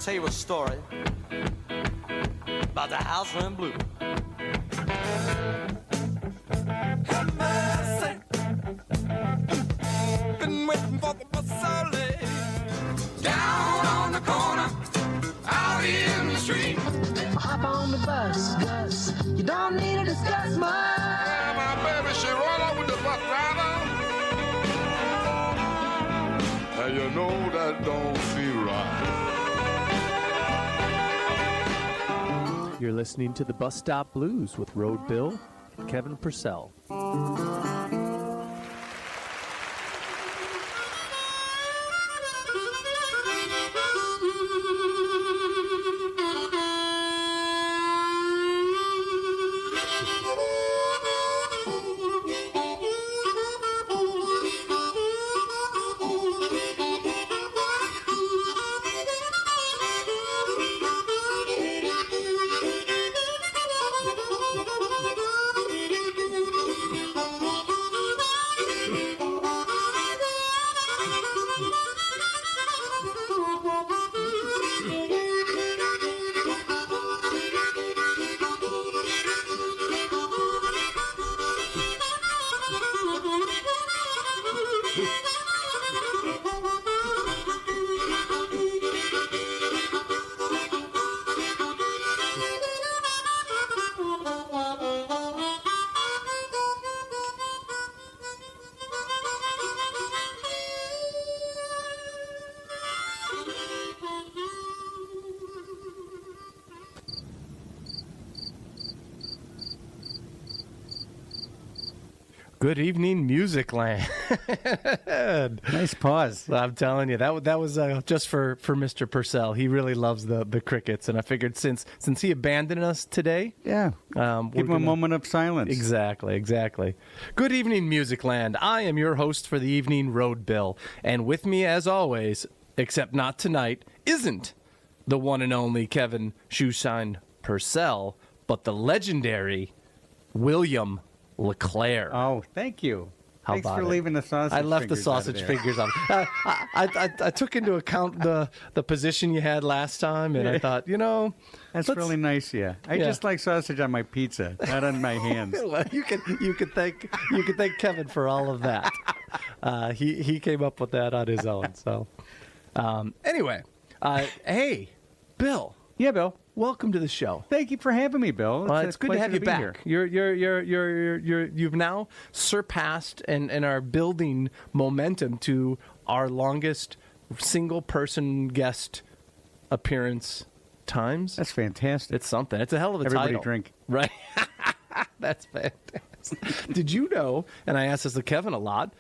tell you a story about the house in blue. Have mercy. Been waiting for the bus so late. Down on the corner, out in the street. Hop on the bus, Gus. You don't need to discuss much. Yeah, my baby, she roll up with the bus driver. And you know that don't feel right. You're listening to the Bus Stop Blues with Road Bill and Kevin Purcell. Good evening, Music Land. Nice pause. I'm telling you, that was just for Mr. Purcell. He really loves the crickets, and I figured since he abandoned us today, Yeah. Give him a moment of silence. Exactly. Good evening, Music Land. I am your host for the evening, Road Bill, and with me, as always, except not tonight, isn't the one and only Kevin Shoeshine Purcell, but the legendary William LeClair. Oh, thank you. How Thanks about for it? leaving the sausage I left the fingers out of sausage there. fingers on. I took into account the position you had last time, and I thought, That's let's- really nice, yeah. I Yeah. just like sausage on my pizza, not on my hands. well, you could thank Kevin for all of that. He came up with that on his own. So anyway, hey, Bill, Yeah, Bill. welcome to the show. Thank you for having me, Bill. It's good to have you back. You've now surpassed and are building momentum to our longest single person guest appearance times. That's fantastic. It's something. It's a hell of a Everybody title. drink. Right. That's fantastic. Did you know, and I ask this to Kevin a lot,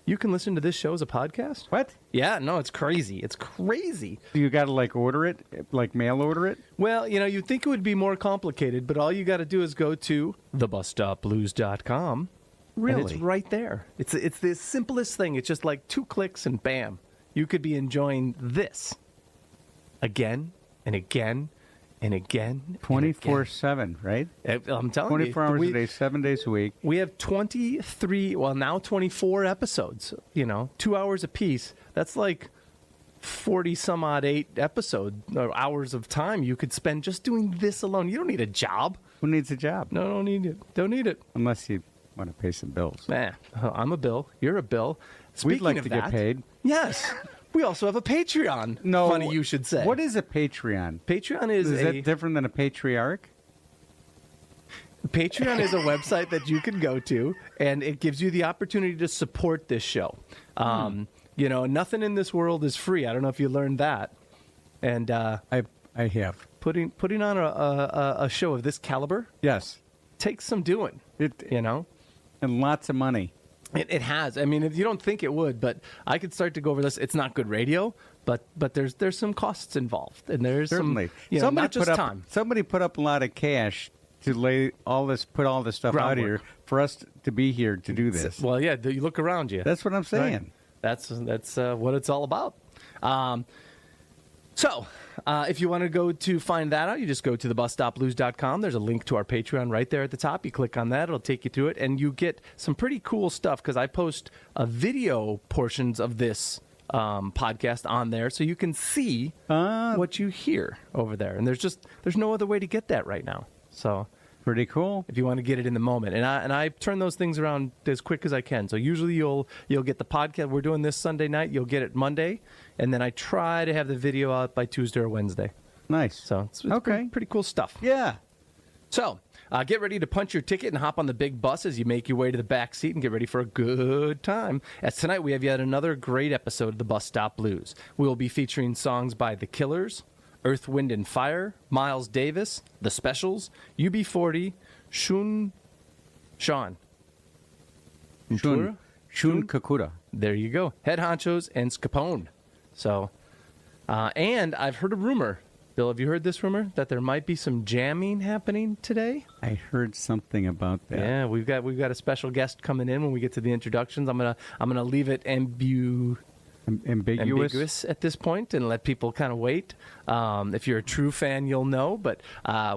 you can listen to this show as a podcast? What? Yeah, no, it's crazy. It's crazy. You got to, order it? Like, mail order it? Well, you'd think it would be more complicated, but all you got to do is go to thebusstopblues.com. Really? And it's right there. It's the simplest thing. It's just like 2 clicks and bam. You could be enjoying this again and again and again. 24/7, right? I'm telling 24 you. hours a day, 7 days a week. We have 24 episodes, 2 hours apiece. That's like 40 some odd 8 hours of time you could spend just doing this alone. You don't need a job. Who needs a job? No, don't need it. Don't need it. Unless you want to pay some bills. Nah, I'm a Bill. You're a Bill. We'd like of to that, get paid. Yes. We also have a Patreon. No. Funny you should say. What is a Patreon? Patreon is that different than a patriarch? Patreon is a website that you can go to, and it gives you the opportunity to support this show. Nothing in this world is free. I don't know if you learned that. And I have. putting on a show of this caliber Yes. takes some doing. And lots of money. It has. I mean, if you don't think it would, but I could start to go over this. It's not good radio, but there's some costs involved, and there's Certainly. some, not just time. Somebody put up a lot of cash to put all this stuff out Groundwork. here for us to be here to do this. Well, yeah, you look around you. That's what I'm saying. Right. That's what it's all about. So, if you want to go to find that out, you just go to thebusstopblues.com. There's a link to our Patreon right there at the top. You click on that. It'll take you through it. And you get some pretty cool stuff because I post video portions of this podcast on there, so you can see what you hear over there. And there's no other way to get that right now. So Pretty cool. if you want to get it in the moment, and I turn those things around as quick as I can. So usually you'll get the podcast. We're doing this Sunday night. You'll get it Monday, and then I try to have the video out by Tuesday or Wednesday. Nice. So it's Okay. pretty cool stuff. Yeah. So, get ready to punch your ticket and hop on the big bus as you make your way to the back seat and get ready for a good time. As tonight we have yet another great episode of the Bus Stop Blues. We will be featuring songs by The Killers, Earth, Wind, and Fire, Miles Davis, The Specials, UB40, Shun Kakura. There you go. Head Honchos and Scapone. So, and I've heard a rumor. Bill, have you heard this rumor that there might be some jamming happening today? I heard something about that. Yeah, we've got a special guest coming in when we get to the introductions. I'm gonna leave it ambiguous at this point and let people kind of wait. If you're a true fan, you'll know. But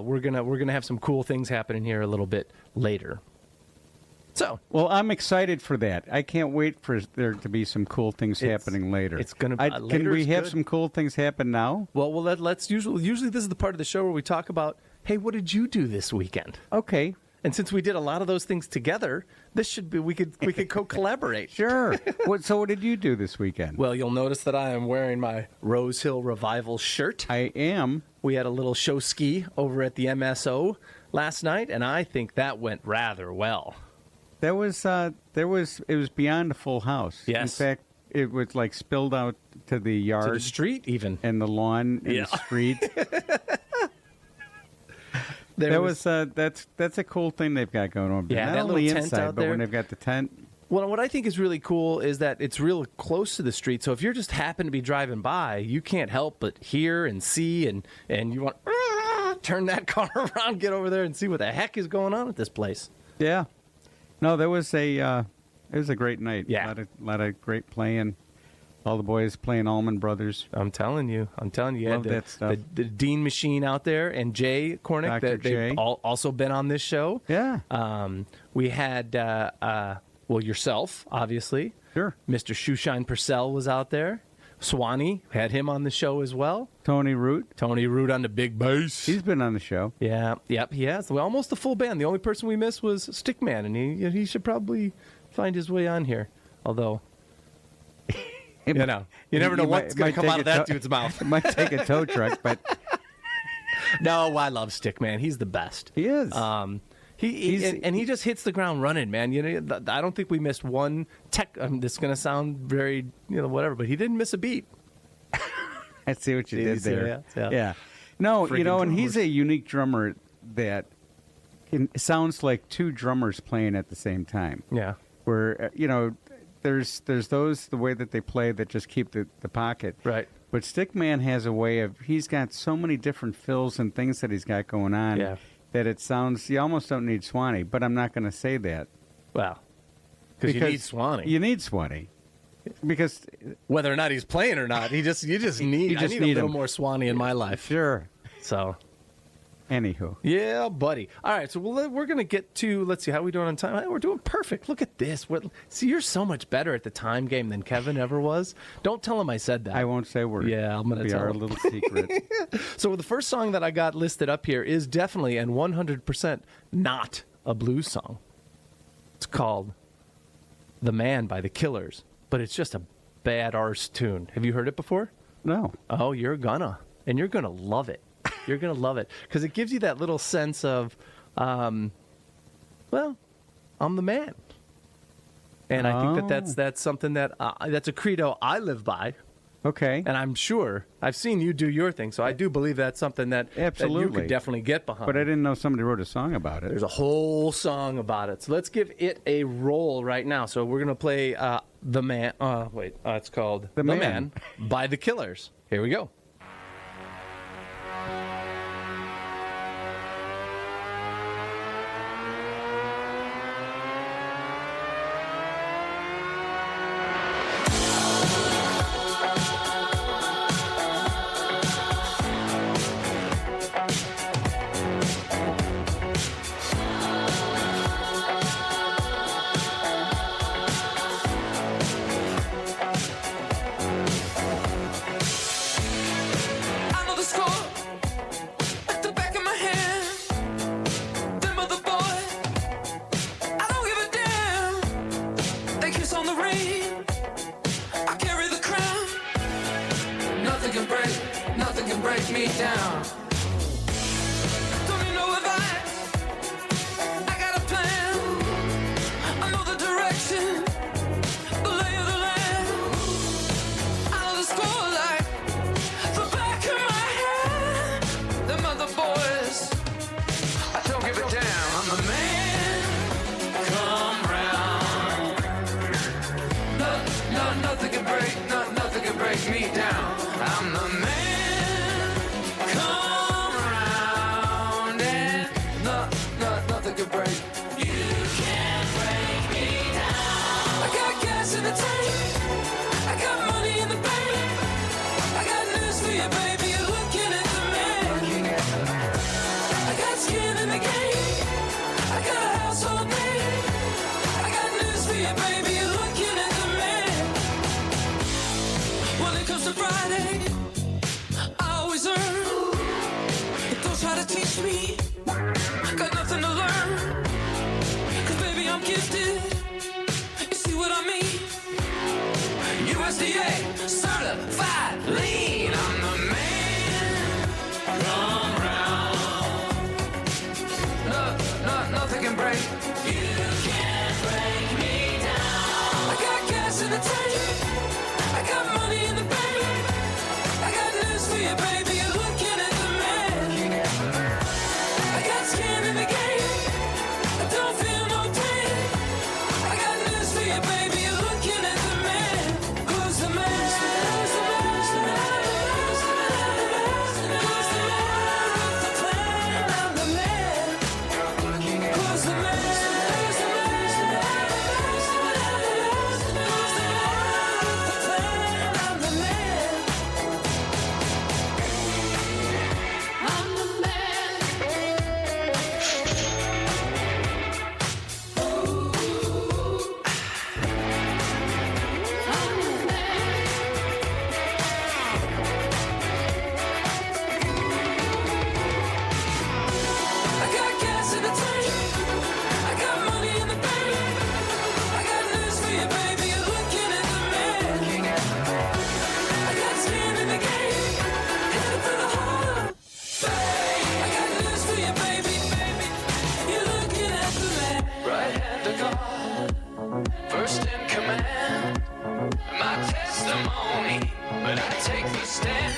we're gonna have some cool things happening here a little bit later. So, Well, I'm excited for that. I can't wait for there to be some cool things happening later. it's gonna be Can later we is have good. some cool things happen now? let's usually this is the part of the show where we talk about, hey, what did you do this weekend? Okay. And since we did a lot of those things together, this should be we could co-collaborate. Sure. So what did you do this weekend? Well, you'll notice that I am wearing my Rose Hill Revival shirt. I am. We had a little show ski over at the MSO last night, and I think that went rather well. It was beyond a full house. Yes. In fact, it was like spilled out to the yard To the street, even. and the lawn and Yeah. the street. That's a cool thing they've got going on. Yeah, Not that only little tent inside, out but there. when they've got the tent. Well, what I think is really cool is that it's real close to the street. So if you're just happen to be driving by, you can't help but hear and see, and you want turn that car around, get over there, and see what the heck is going on at this place. Yeah. No, it was a great night. Yeah. A lot of great playing. All the boys playing Allman Brothers. I'm telling you. You Love had that stuff. the Dean Machine out there, and Jay Cornick. Dr. They've Jay. also been on this show. Yeah. We had, yourself, obviously. Sure. Mr. Shoeshine Purcell was out there. Swanee, had him on the show as well. Tony Root. Tony Root on the big bass. He's been on the show. Yeah, yep, he has. Well, almost the full band. The only person we missed was Stickman, and he should probably find his way on here. Although, you never know what's going to come out of that dude's mouth. It might take a tow truck, but No, I love Stickman. He's the best. he is. He just hits the ground running, man. I don't think we missed one tech. This is going to sound very, whatever, but he didn't miss a beat. I see what you Did you did see there. that? Yeah. No, Friggin' and he's drummers. a unique drummer that sounds like two drummers playing at the same time. Yeah. Where there's those the way that they play that just keep the pocket. Right. But Stickman has a way of he's got so many different fills and things that he's got going on Yeah. that it sounds you almost don't need Swanee. But I'm not going to say that Well, because you need Swanee. You need Swanee because Whether or not he's playing or not, you just need. I need a little him. more Swanee in my life. sure. So. Anywho, Yeah, buddy. All right, so we're going to get to, let's see, how are we doing on time? We're doing perfect. Look at this. See, you're so much better at the time game than Kevin ever was. Don't tell him I said that. I won't say a word. Yeah, I'm gonna It'll be tell our him. little secret. So the first song that I got listed up here is definitely and 100% not a blues song. It's called The Man by The Killers, but it's just a bad arse tune. Have you heard it before? No. Oh, you're gonna love it. You're going to love it because it gives you that little sense of, I'm the man. And I think that's something that's a credo I live by. Okay. And I'm sure I've seen you do your thing. So I do believe that's something that you Absolutely. could definitely get behind. But I didn't know somebody wrote a song about it. There's a whole song about it. So let's give it a roll right now. So we're going to play The Man. It's called The Man. by The Killers. Here we go. me down. Don't need no advice. I got a plan. I know the direction, the lay of the land. I know the score like the back of my hand. Them other boys, I don't give a damn. I'm the man. Come round. Nothing can break, nothing can break me down. I'm the man. Come round and nothing can break. You can't break me down. I got gas in the tank. I got money in the bank. I got news for you, baby. You're looking at the man. I got skin in the game. I got a household name. I got news for you, baby. You're looking at the man. When it comes to Friday, I always earn. Don't try to teach me. Got nothing to learn. 'Cause baby, I'm gifted. You see what I mean? USDA certified lean. I'm the man. Come round. Nothing can break. You can't break me down. I got gas in the tank. I got money in the bank. I got news for you, baby. You're looking at the man. I got skin in the game. I don't feel no pain. I got news for you, baby. You're looking at the man. Who's the man? Who's the man? Who's the man? Who's the man? Who's the man with the plan? I'm the man. Who's the man? Who's the man? Who's the man? Who's the man? Who's the man with the plan? I'm the man. I'm the man. I got gas in the tank. I got money in the bank. I got news for you, baby. You're looking at the man. I got skin in the game. Headed for the Hall of Fame. I got news for you, baby. You're looking at the man. Right hand of God, first in command. My testimony, but I take the stand.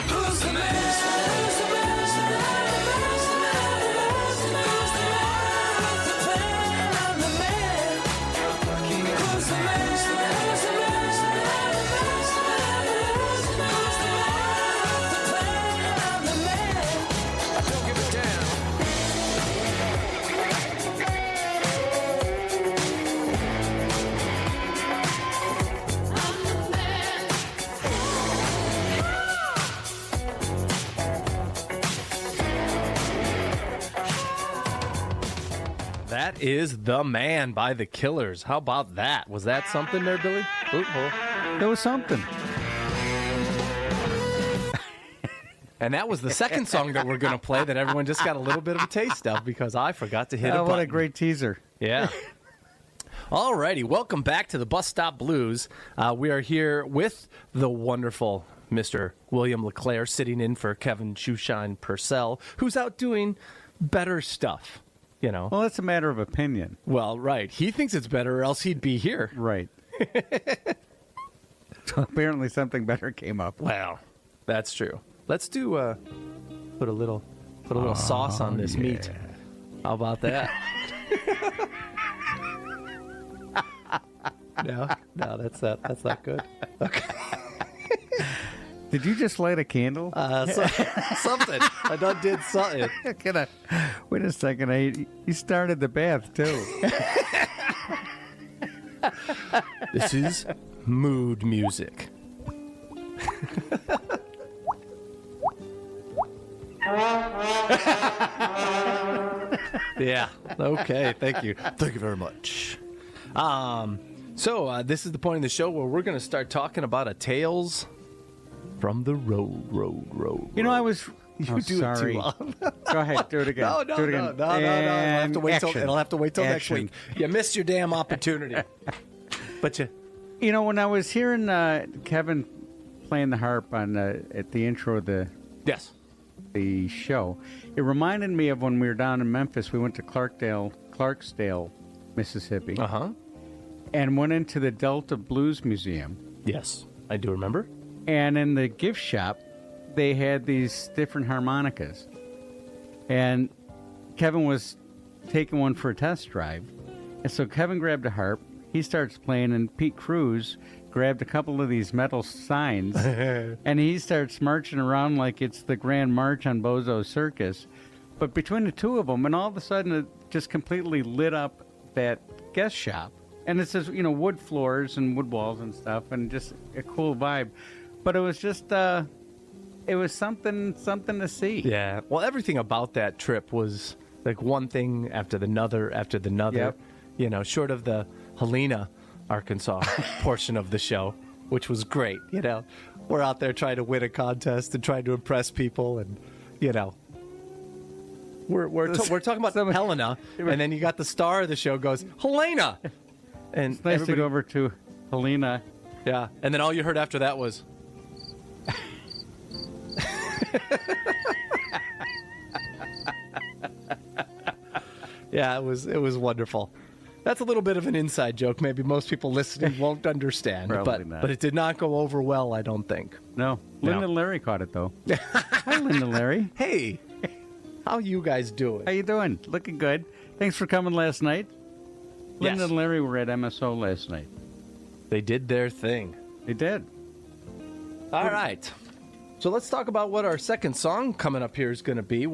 Who's the man? Who's the man? Who's the man? Who's the man? Who's the man? Who's the man with the plan? I'm the man. Who's the man? Who's the man? Who's the man? Who's the man? Who's the man? Who's the man with the plan? I'm the man. I don't give a damn. I'm the man. That is The Man by The Killers. How about that? Was that something there, Billy? There was something. And that was the second song that we're going to play that everyone just got a little bit of a taste of because I forgot to hit a button. What a great teaser. Yeah. All righty. Welcome back to the Bus Stop Blues. We are here with the wonderful Mr. William LeClair sitting in for Kevin Shoeshine Purcell, who's out doing better stuff, you know. Well, that's a matter of opinion. Well, right. He thinks it's better or else he'd be here. Right. So apparently something better came up. Well, that's true. Let's do put a little sauce on this meat. How about that? No, that's not good. Okay. Did you just light a candle? Something. I done did something. Wait a second. You started the bath, too. This is mood music. Yeah. Okay. Thank you. Thank you very much. So this is the point in the show where we're going to start talking about a Tales from the Road. You know, I was... You do sorry. it too long. Go ahead. Do it again. No. Do it again. It'll have to wait till, Action. it'll have to wait till next Action. week. You missed your damn opportunity. But You know, when I was hearing Kevin playing the harp on at the intro of the yes. the show. It reminded me of when we were down in Memphis. We went to Clarksdale, Mississippi, and went into the Delta Blues Museum. Yes, I do remember. And in the gift shop, they had these different harmonicas. And Kevin was taking one for a test drive. And so Kevin grabbed a harp. He starts playing, and Pete Cruz grabbed a couple of these metal signs, and he starts marching around like it's the Grand March on Bozo Circus. But between the two of them, and all of a sudden it just completely lit up that guest shop. And it says, wood floors and wood walls and stuff, and just a cool vibe. But it was just, it was something to see. Yeah. Well, everything about that trip was like one thing after another after another. Yep. Short of the Helena, Arkansas portion of the show, which was great. We're out there trying to win a contest and trying to impress people, and we're talking about Helena, and then you got the star of the show goes Helena, and it's nice to go over to Helena. Yeah, and then all you heard after that was. Yeah, it was wonderful. That's a little bit of an inside joke. Maybe most people listening won't understand, but it did not go over well, I don't think. No. Linda and Larry caught it, though. Hi, Linda and Larry. Hey, how you guys doing? How you doing? Looking good. Thanks for coming last night. Linda and Larry were at MSO last night. They did their thing. They did. All right. So let's talk about what our second song coming up here is going to be.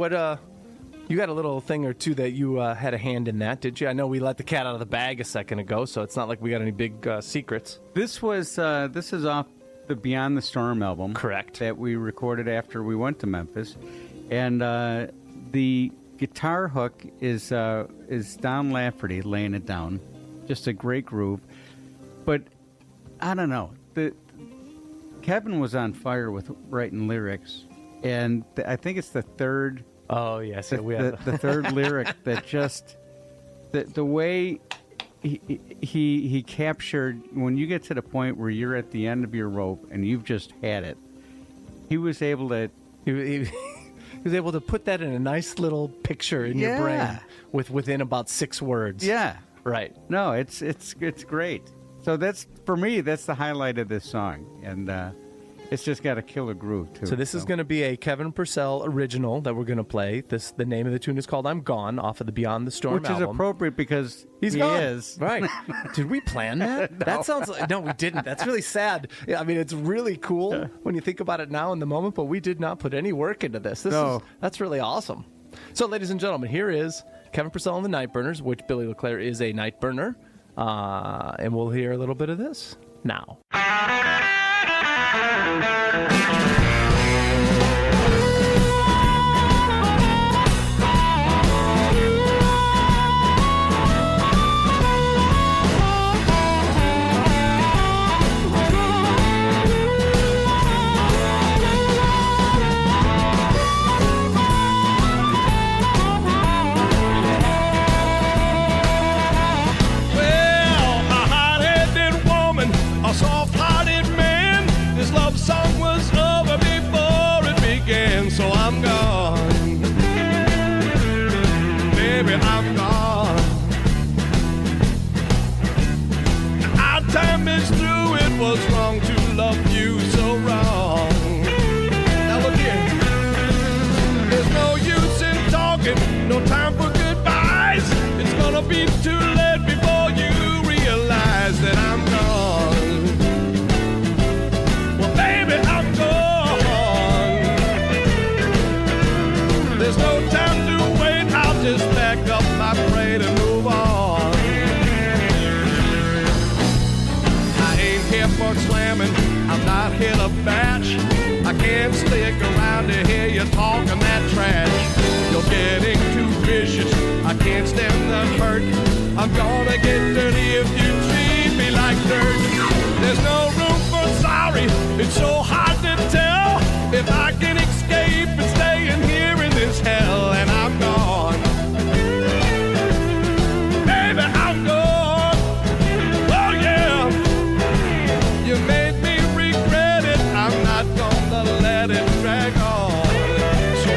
You got a little thing or two that you had a hand in that, did you? I know we let the cat out of the bag a second ago, so it's not like we got any big secrets. This is off the Beyond the Storm album. Correct. That we recorded after we went to Memphis. And the guitar hook is Don Lafferty laying it down. Just a great groove. But I don't know. Kevin was on fire with writing lyrics. And I think it's the third... Oh, yes. The third lyric that just... The way he captured... When you get to the point where you're at the end of your rope and you've just had it, he was able to... He was able to put that in a nice little picture in your brain within about 6 words. Yeah. Right. No, it's great. So that's, for me, that's the highlight of this song. And it's just got a killer groove, too. So this is going to be a Kevin Purcell original that we're going to play. The name of the tune is called I'm Gone, off of the Beyond the Storm album. Which is appropriate because he gone. Is. Right. Did we plan that? No. That sounds like... No, we didn't. That's really sad. Yeah, I mean, it's really cool when you think about it now in the moment, but we did not put any work into this. That's really awesome. So, ladies and gentlemen, here is Kevin Purcell and the Nightburners, which Billy LeClair is a Nightburner. And we'll hear a little bit of this now. Soft-hearted man, this love song was over before it began. So I'm gone, baby, I'm gone. Our time is through, it was wrong to love you so wrong. Now look here, there's no use in talking, no time for goodbyes. It's gonna be too late before you realize that I'm gone. There's no time to wait, I'll just pack up my freight and move on. I ain't here for slamming, I'm not here to bash. I can't stick around to hear you talking that trash. You're getting too vicious, I can't stand the hurt. I'm gonna get dirty if you treat me like dirt. There's no room for sorry, it's so hard to tell if I can escape and stay in here in this hell. And I'm gone, baby, I'm gone. Oh yeah, you made me regret it, I'm not gonna let it drag on. So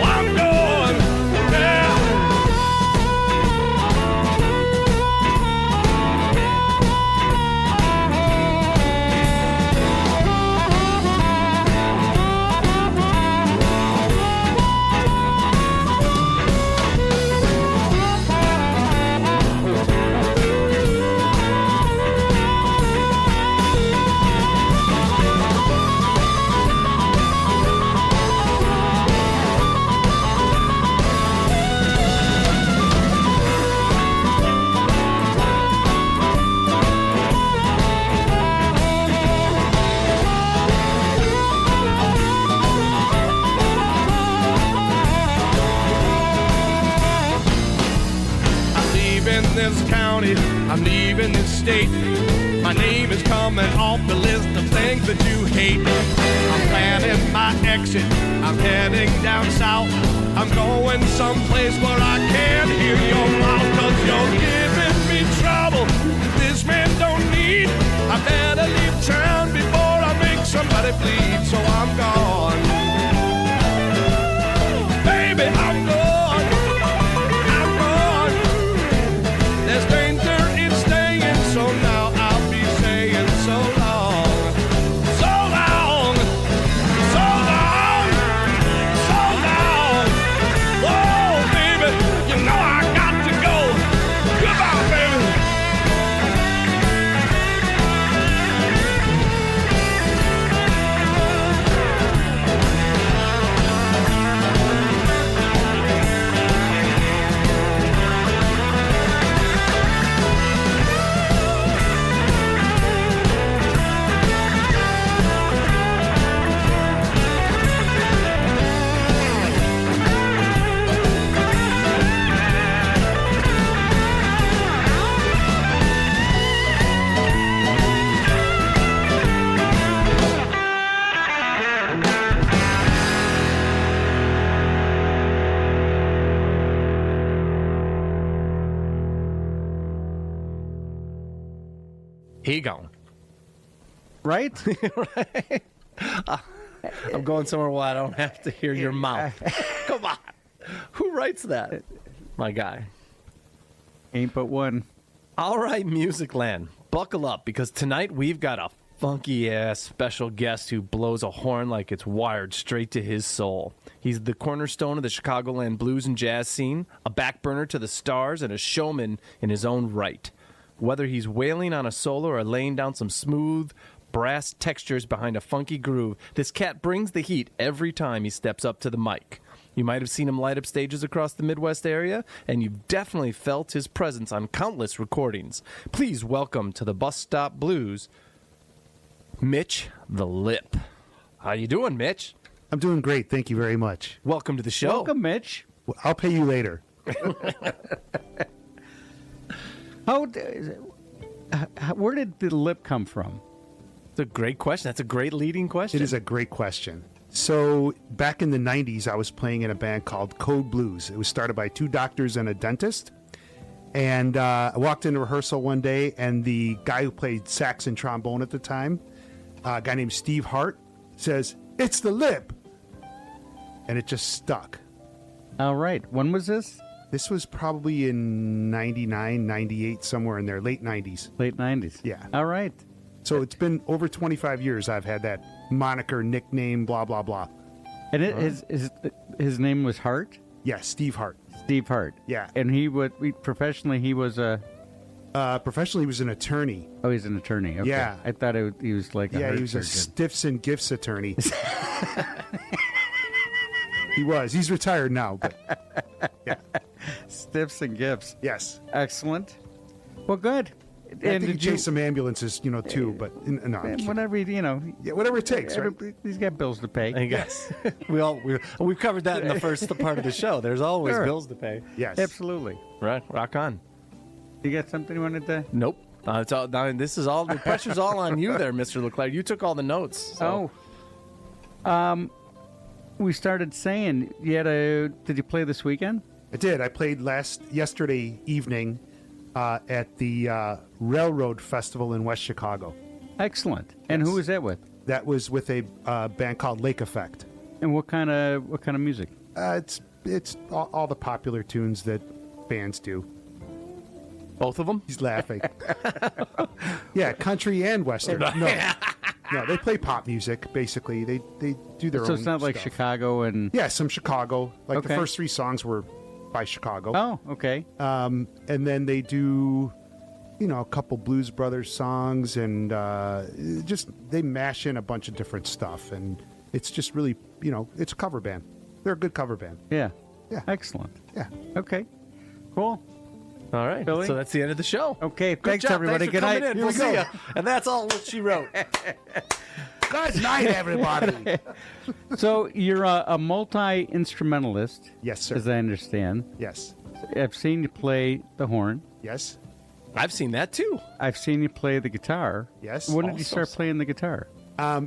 I'm leaving this state. My name is coming off the list of things that you hate. I'm planning my exit. I'm heading down south. I'm going someplace where I can't hear your mouth, 'cause you're giving me trouble this man don't need. I better leave town before I make somebody bleed. So I'm gone. Baby, I'm gone. I'm gone. There's danger in staying, so now I'll be saying so long. So long. So long. So long. Whoa, baby, you know I got to go. Goodbye, baby. He gone. Right? Right? I'm going somewhere where I don't have to hear your mouth. Come on. Who writes that? My guy. Ain't but one. All right, Music Land, buckle up because tonight we've got a funky ass special guest who blows a horn like it's wired straight to his soul. He's the cornerstone of the Chicagoland blues and jazz scene, a back burner to the stars, and a showman in his own right. Whether he's wailing on a solo or laying down some smooth brass textures behind a funky groove, this cat brings the heat every time he steps up to the mic. You might have seen him light up stages across the Midwest area, and you've definitely felt his presence on countless recordings. Please welcome to the Bus Stop Blues, Mitch the Lip. How you doing, Mitch? I'm doing great. Thank you very much. Welcome to the show. Welcome, Mitch. Well, I'll pay you later. Where did the lip come from? It's a great question. That's a great leading question. It is a great question. So back in the 90s, I was playing in a band called Code Blues. It was started by two doctors and a dentist. And I walked into rehearsal one day, and the guy who played sax and trombone at the time, a guy named Steve Hart, says, "It's the lip." And it just stuck. All right. When was this? This was probably in 99, 98, somewhere in there, late 90s. Late 90s. Yeah. All right. So it's been over 25 years I've had that moniker, nickname, blah, blah, blah. And his name was Hart? Yeah, Steve Hart. Steve Hart. Yeah. And professionally, he was a... Professionally, he was an attorney. Oh, he's an attorney. Okay. Yeah. I thought he was like a Yeah, heart he was a surgeon. stiffs and gifts attorney. He was. He's retired now. But yeah. Stiffs and gifts. Yes. Excellent. Well, good. I think he did chased some ambulances, too. But no, I'm kidding. whatever, Yeah, whatever it takes, right? He's got bills to pay. I guess. We've covered that in the first part of the show. There's always Sure. bills to pay. Yes. Absolutely. Right. Rock on. You got something you wanted to... Nope. It's all, this is all the pressure's all on you there, Mr. LeClair. You took all the notes. So. Oh. We started saying did you play this weekend? I did. I played yesterday evening at the Railroad Festival in West Chicago. Excellent. And who was that with? That was with a band called Lake Effect. And what kind of music? It's all the popular tunes that bands do. Both of them? He's laughing. Yeah, country and western. No, they play pop music. Basically, they do their own. So it's not like stuff. Chicago and... Yeah, some Chicago. Like Okay. the first three songs were by Chicago. Oh, okay. And then they do, a couple Blues Brothers songs, and they mash in a bunch of different stuff, and it's just really, it's a cover band. They're a good cover band. Yeah. Yeah. Excellent. Yeah. Okay. Cool. All right. Billy? So that's the end of the show. Okay. Good Thanks, job. everybody. Thanks for Good coming night. in. Here We'll we see go. ya. And that's all what she wrote. Good night, everybody. So you're a multi-instrumentalist, Yes, sir. as I understand. Yes. I've seen you play the horn. Yes. I've seen that too. I've seen you play the guitar. Yes. When did you Also start playing the guitar? I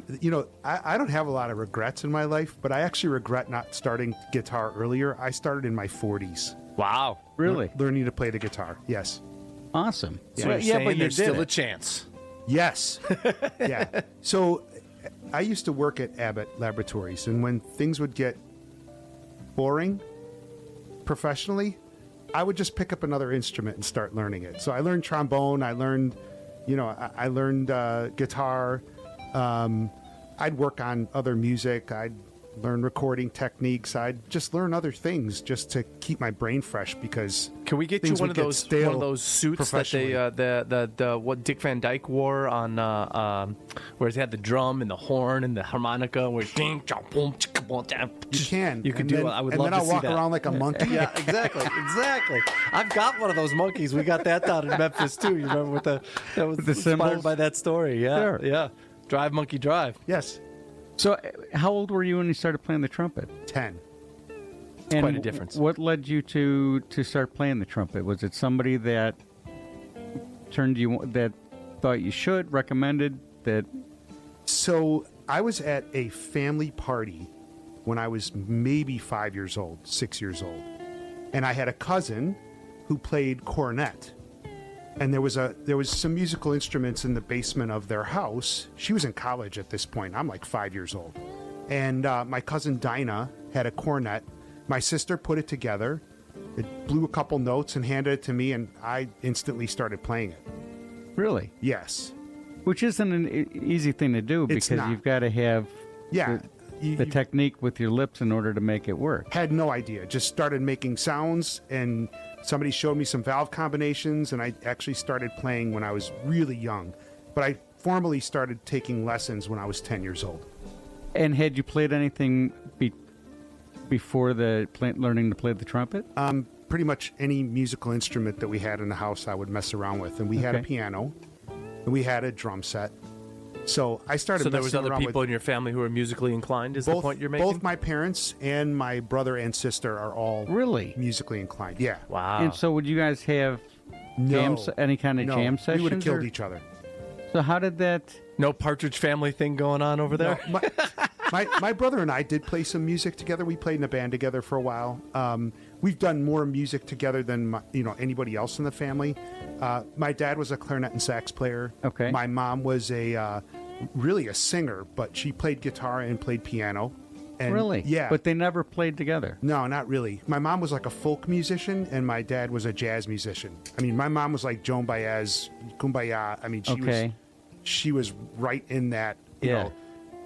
don't have a lot of regrets in my life, but I actually regret not starting guitar earlier. I started in my 40s. Wow. Really? Learning to play the guitar. Yes. Awesome. So you're saying there's still a chance. Yes. Yeah. So I used to work at Abbott Laboratories, and when things would get boring professionally, I would just pick up another instrument and start learning it. So I learned trombone. I learned, I learned guitar. I'd work on other music. I'd learn recording techniques. I'd just learn other things just to keep my brain fresh because Can we get you things one would of get those stale suits that they professionally. what Dick Van Dyke wore on where he had the drum and the horn and the harmonica where ding chong boom chicka boom dam. You can. You could And do then- it. I would and love then to I'll see walk that. around like a monkey. Yeah, exactly. I've got one of those monkeys. We got that down in Memphis too. You remember with that was the inspired cymbals? by that story. Yeah. Sure. Yeah. Drive monkey drive. Yes. So, how old were you when you started playing the trumpet? 10. And quite a difference. What led you to start playing the trumpet? Was it somebody that that thought you should, recommended that? So I was at a family party when I was maybe 5 years old, 6 years old. And I had a cousin who played cornet. And there was some musical instruments in the basement of their house. She was in college at this point. I'm like 5 years old. And my cousin Dinah had a cornet. My sister put it together. It blew a couple notes and handed it to me, and I instantly started playing it. Really? Yes. Which isn't an easy thing to do It's because not. you've got to have Yeah. the technique with your lips in order to make it work. Had no idea. Just started making sounds, and somebody showed me some valve combinations, and I actually started playing when I was really young. But I formally started taking lessons when I was 10 years old. And had you played anything before learning to play the trumpet? Pretty much any musical instrument that we had in the house, I would mess around with. And we had a Okay. piano, and we had a drum set. So I started. So there was messing other around people with in your family who were musically inclined. Is the both, point you're making? both my parents and my brother and sister are all Really? musically inclined. Yeah. Wow. And so would you guys have any kind of No, jam sessions? we would have killed or- each other. So how did that? No Partridge Family thing going on over there. No, my brother and I did play some music together. We played in a band together for a while. We've done more music together than anybody else in the family. My dad was a clarinet and sax player. Okay. My mom was really a singer, but she played guitar and played piano. And Really? Yeah. But they never played together. No, not really. My mom was like a folk musician, and my dad was a jazz musician. I mean, my mom was like Joan Baez, Kumbaya. I mean, she was right in that, you Yeah. know,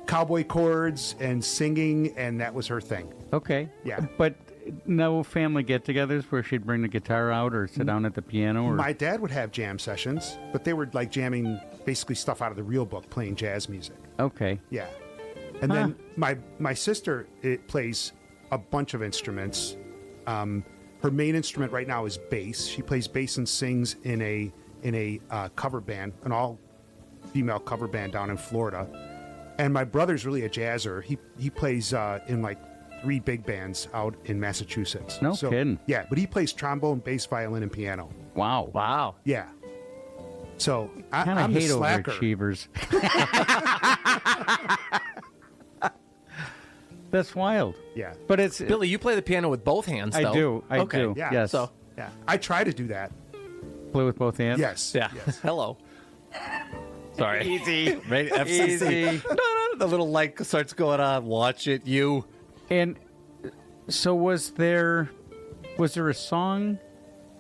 cowboy chords and singing, and that was her thing. Okay. Yeah. But no family get-togethers where she'd bring the guitar out or sit down at the piano? Or... My dad would have jam sessions, but they were like jamming basically stuff out of the real book, playing jazz music. Okay. Yeah. And then my sister plays a bunch of instruments. Her main instrument right now is bass. She plays bass and sings in a cover band, an all-female cover band down in Florida. And my brother's really a jazzer. He plays in like 3 big bands out in Massachusetts. No kidding. Yeah, but he plays trombone, bass, violin, and piano. Wow. Wow. Yeah. So Kind of I'm the hate slacker. overachievers. That's wild. Yeah. But it's Billy, you play the piano with both hands, I though. do. I Okay. do. Yeah. Yes. So, Yeah. I try to do that. Play with both hands. Yes. yeah. Yes. Hello. Sorry. Easy. Right, FCC. Easy. No, the little light starts going on. Watch it, you. And so was there a song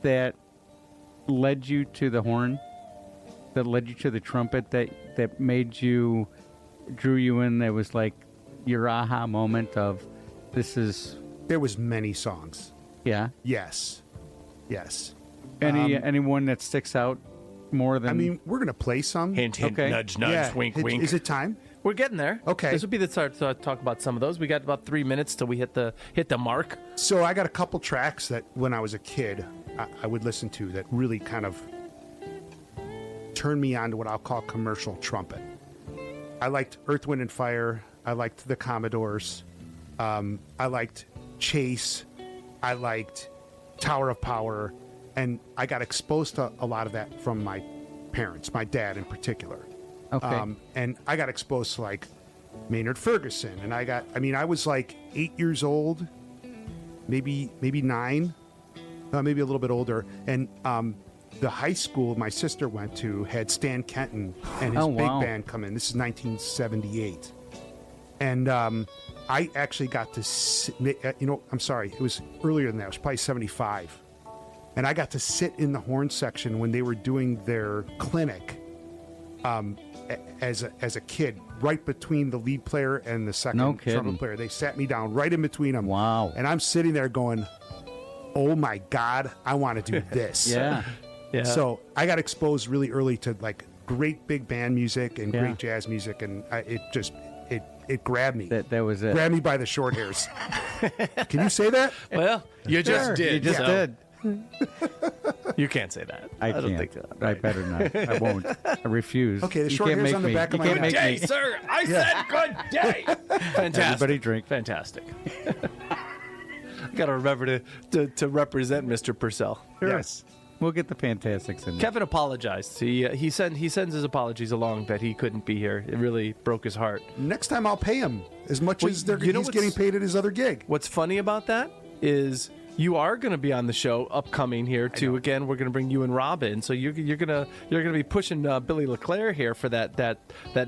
that led you to the horn? That led you to the trumpet that made you drew you in, that was like your aha moment of this is There was many songs. yeah. Yes. Yes. Anyone that sticks out more than I mean, we're going to play some. Hint, hint, Okay. nudge, nudge, Yeah. wink, Is- wink. Is it time? We're getting there. Okay. This would be the start to talk about some of those. We got about 3 minutes till we hit the mark. So I got a couple tracks that when I was a kid, I would listen to that really kind of turned me on to what I'll call commercial trumpet. I liked Earth, Wind, and Fire. I liked the Commodores. I liked Chase. I liked Tower of Power. and I got exposed to a lot of that from my parents, my dad in particular. Okay. And I got exposed to like Maynard Ferguson, and I was like 8 years old, maybe 9, maybe a little bit older, and the high school my sister went to had Stan Kenton and his big band come in. This is 1978, and I actually got to I'm sorry, it was earlier than that. It was probably 75, and I got to sit in the horn section when they were doing their clinic. As a kid, right between the lead player and the second trumpet player, they sat me down right in between them. Wow! And I'm sitting there going, "Oh my God, I want to do this." Yeah. So I got exposed really early to like great big band music and great jazz music, and it grabbed me. That was it. Grabbed me by the short hairs. Can you say that? Well, you just did. You just did. You can't say that. I don't can't. think that. I better not. I won't. I refuse. Okay, the You short can't hair's make on the me. back of You my can't neck. make Good day, me. sir. I said good day. Fantastic. Everybody drink. Fantastic. Got to remember to represent Mr. Purcell. Yes. We'll get the Fantastics in there. Kevin apologized. He sends his apologies along that he couldn't be here. It really broke his heart. Next time I'll pay him as much Well, as you know he's getting what's- paid at his other gig. What's funny about that is you are going to be on the show upcoming here too. Again, we're going to bring you and Rob in, so you're gonna be pushing Billy LeClair here for that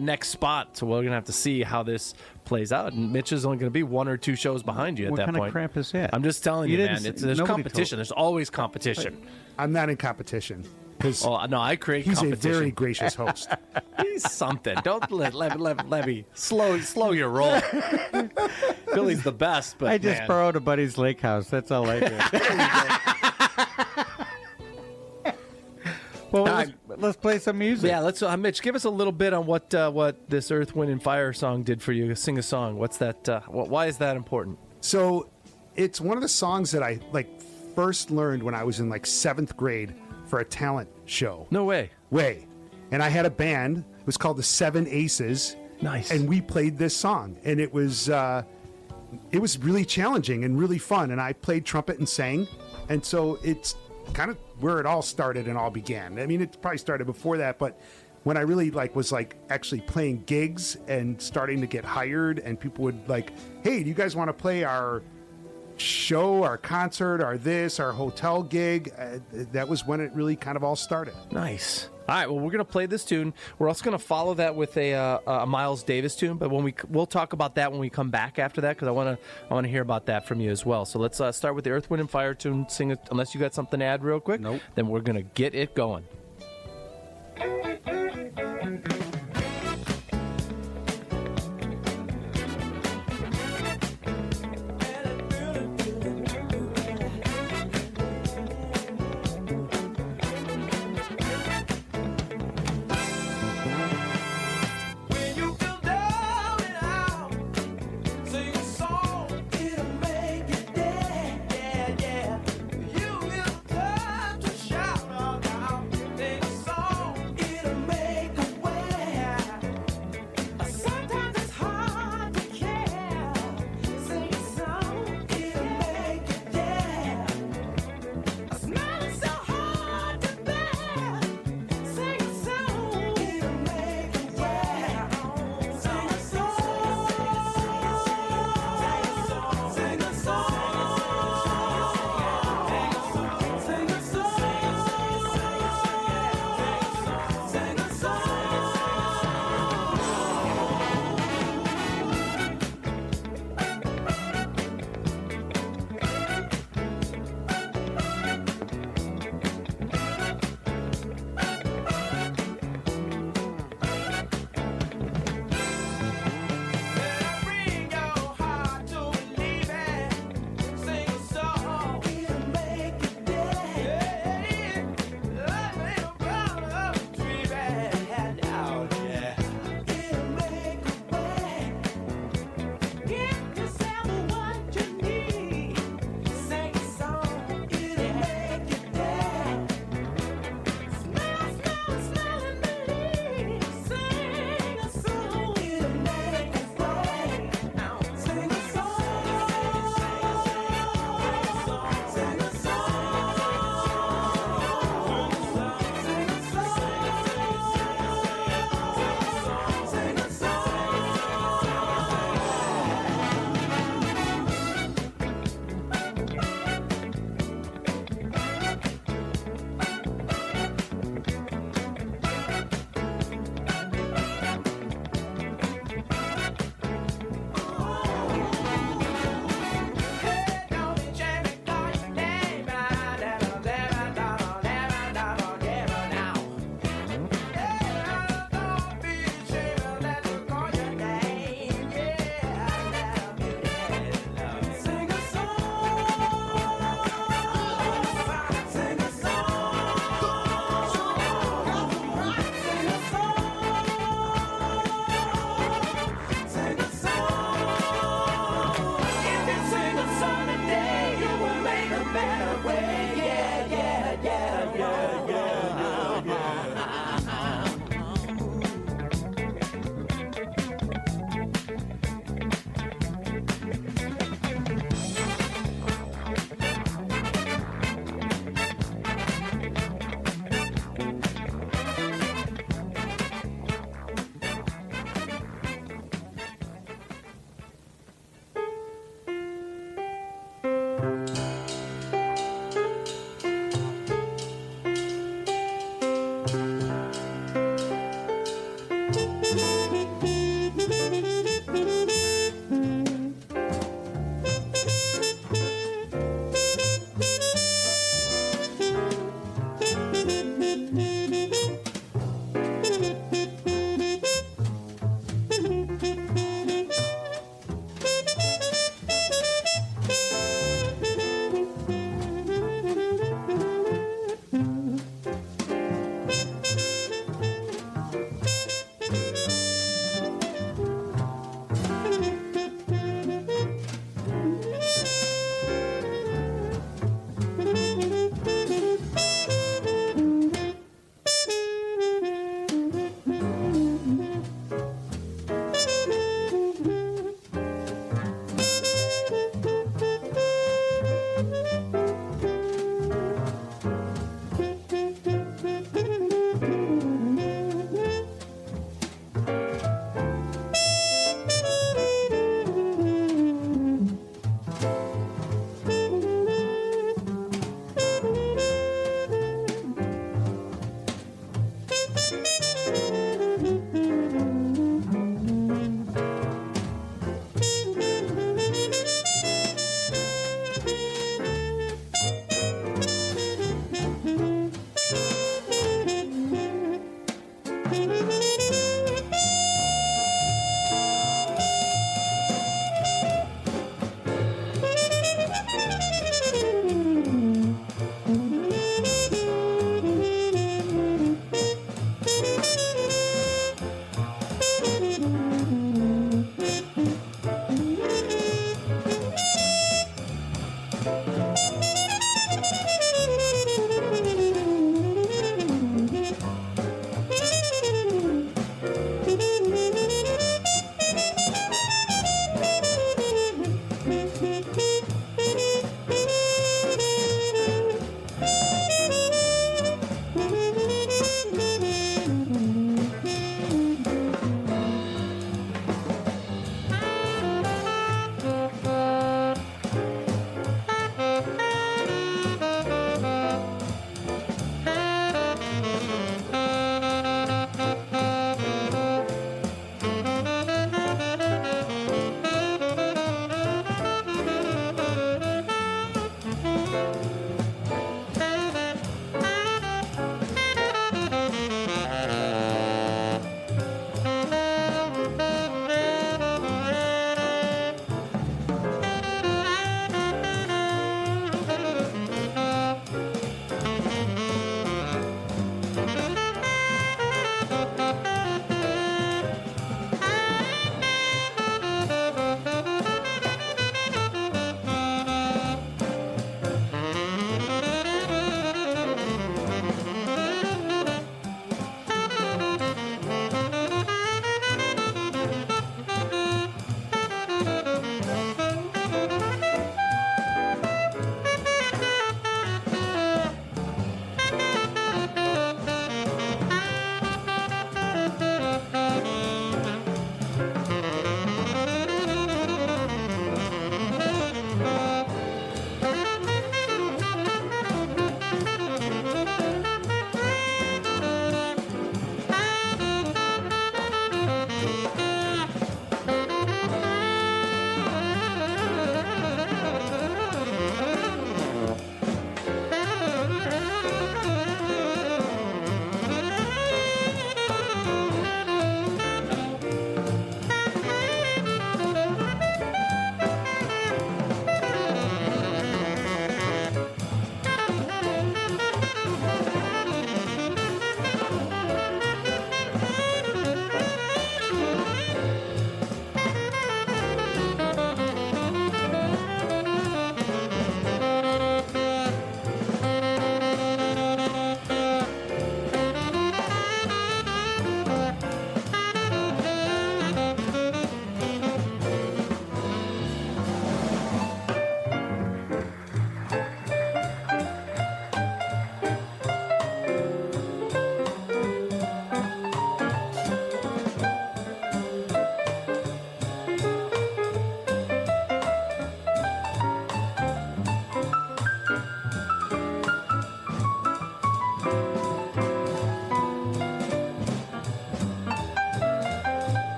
next spot. So we're going to have to see how this plays out. And Mitch is only going to be 1 or 2 shows behind you at What that kind of point. crap is that? I'm just telling You you, didn't man. say- There's nobody competition. There's always competition. I'm not in competition because Oh no, I create he's a competition. very gracious host. He's something. Don't let me slow your roll. Billy's the best, but I just man. borrowed a buddy's lake house. That's all I did. Well, let's play some music. Yeah, let's. Mitch, give us a little bit on what this Earth, Wind, and Fire song did for you. Sing a song. What's that? Why is that important? So it's one of the songs that I first learned when I was in 7th grade for a talent show. No way. And I had a band. It was called the Seven Aces. Nice. And we played this song, and it was really challenging and really fun. And I played trumpet and sang, and so it's kind of where it all started and all began. I mean, it probably started before that, but when I really was actually playing gigs and starting to get hired, and people would hey, do you guys want to play our show, our concert, our hotel gig? That was when it really kind of all started. Nice. All right. Well, we're gonna play this tune. We're also gonna follow that with a Miles Davis tune, but we'll talk about that when we come back after that, because I wanna hear about that from you as well. So let's start with the Earth, Wind, and Fire tune. Sing it, unless you got something to add real quick. Nope. Then we're gonna get it going. When you feel down and out, sing a song, it'll make you dance, yeah, yeah. You will time to shout out loud.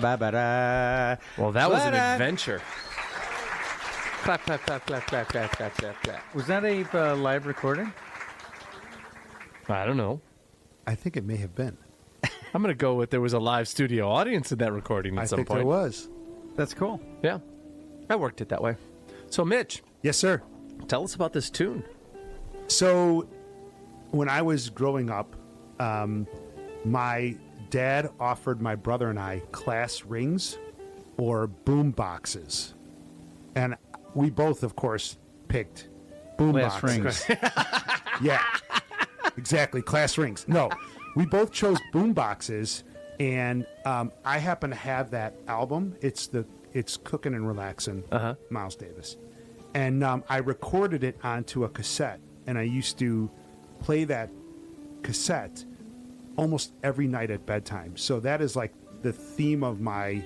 Ba-ba-da. Well, that was an Ba-da. adventure. Clap, clap, clap, clap, clap, clap, clap, clap, clap. Was that a live recording? I don't know. I think it may have been. I'm going to go with there was a live studio audience in that recording at I some think point. there was. That's cool. Yeah. I worked it that way. So, Mitch, Yes, sir. tell us about this tune. So, when I was growing up, my dad offered my brother and I class rings or boom boxes. And we both, of course, picked boom Class boxes. rings. Yeah, exactly. Class rings. No, we both chose boom boxes, and I happen to have that album. It's Cookin' and Relaxin', Miles Davis, and I recorded it onto a cassette, and I used to play that cassette almost every night at bedtime. So that is like the theme of my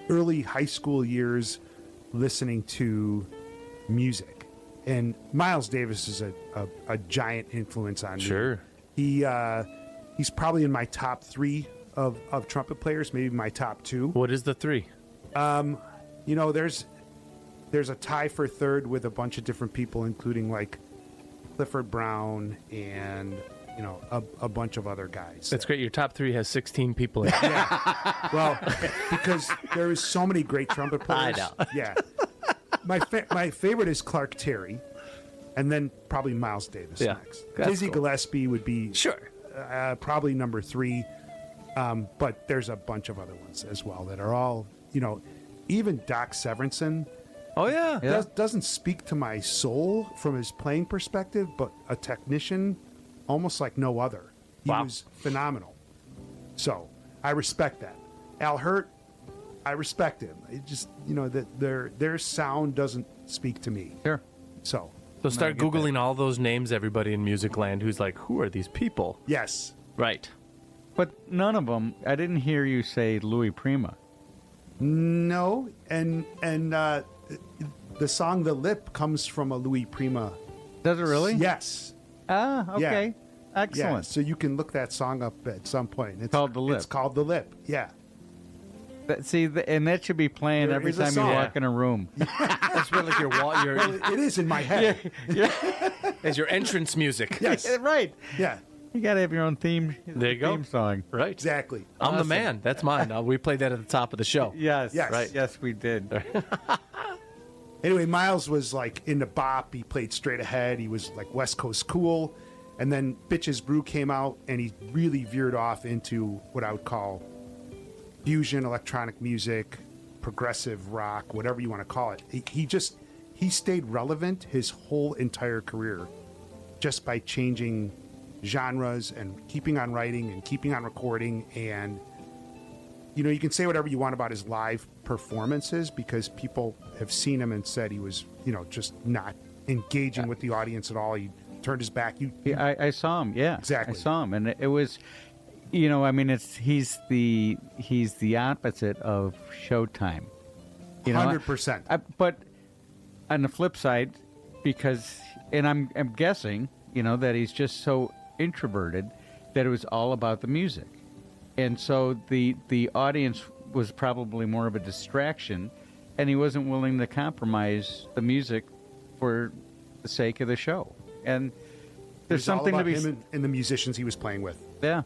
early high school years, listening to music. And Miles Davis is a giant influence on me. Sure. He's probably in my top 3 of trumpet players, maybe my top 2. What is the 3? You know, there's a tie for third with a bunch of different people, including like Clifford Brown and, you know, a bunch of other guys. That's great. Your top 3 has 16 people in it. Well, because there is so many great trumpet players. I know. Yeah. My favorite is Clark Terry, and then probably Miles Davis Yeah, next. that's Dizzy cool. Gillespie would be Sure. probably number 3, but there's a bunch of other ones as well that are all, you know, even Doc Severinsen Oh, yeah. doesn't speak to my soul from his playing perspective, but a technician almost like no other. He Wow. was phenomenal. So I respect that. Al Hurt, I respect him. It just, you know, that their sound doesn't speak to me. Sure. So So start get that. Googling all those names, everybody in Music Land who's like, who are these people? yes, Right. But none of them, I didn't hear you say Louis Prima. no, and the song "The Lip" comes from a Louis Prima. Does it really? Yes. Ah, okay. Yeah, Excellent. so you can look that song up at some point. It's Called The Lip. It's called "The Lip." Yeah. And that should be playing There every is a time you song. walk in a room. That's really like your Well, it is in my head. as your entrance music. Yes. Right. Yeah. You got to have your own theme. There you go. Theme song. Right. Exactly. I'm the Awesome. man. That's mine. We played that at the top of the show. Yes. Yes. Right. Yes, we did. Anyway, Miles was like into bop. He played straight ahead. He was like West Coast cool. And then Bitches Brew came out, and he really veered off into what I would call fusion electronic music, progressive rock, whatever you want to call it. He stayed relevant his whole entire career just by changing genres and keeping on writing and keeping on recording. And you know, you can say whatever you want about his live performances because people have seen him and said he was, you know, just not engaging with the audience at all. He turned his back. Yeah, I saw him. Yeah, Exactly. I saw him, and it was, you know, I mean, he's the opposite of Showtime. You know, 100%. But on the flip side, because, and I'm guessing, you know, that he's just so introverted that it was all about the music, and so the audience was probably more of a distraction, and he wasn't willing to compromise the music for the sake of the show. And there's It's all something to about be him and the musicians he was playing with. yeah.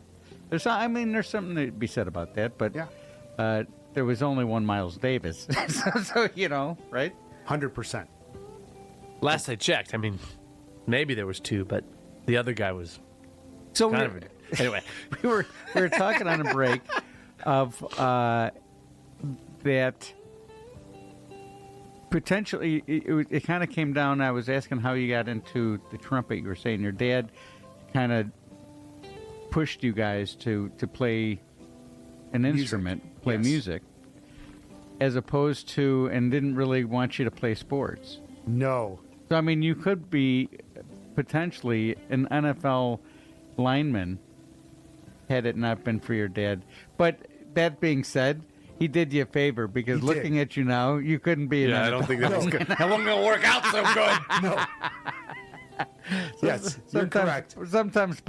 There's something to be said about that, but Yeah. there was only one Miles Davis, so you know, right? 100%. Last I checked, I mean, maybe there was 2, but the other guy was So kind of... Anyway. we were talking on a break of that potentially it kind of came down. I was asking how you got into the trumpet. You were saying your dad kind of pushed you guys to play an instrument, play yes. music, as opposed to, and didn't really want you to play sports. No. So I mean, you could be potentially an NFL lineman had it not been for your dad. But that being said, he did you a favor because He looking did. at you now, you couldn't be an Yeah, I NFL. don't think that was good. That wasn't going to work out so good. No. Yes, you're correct. Sometimes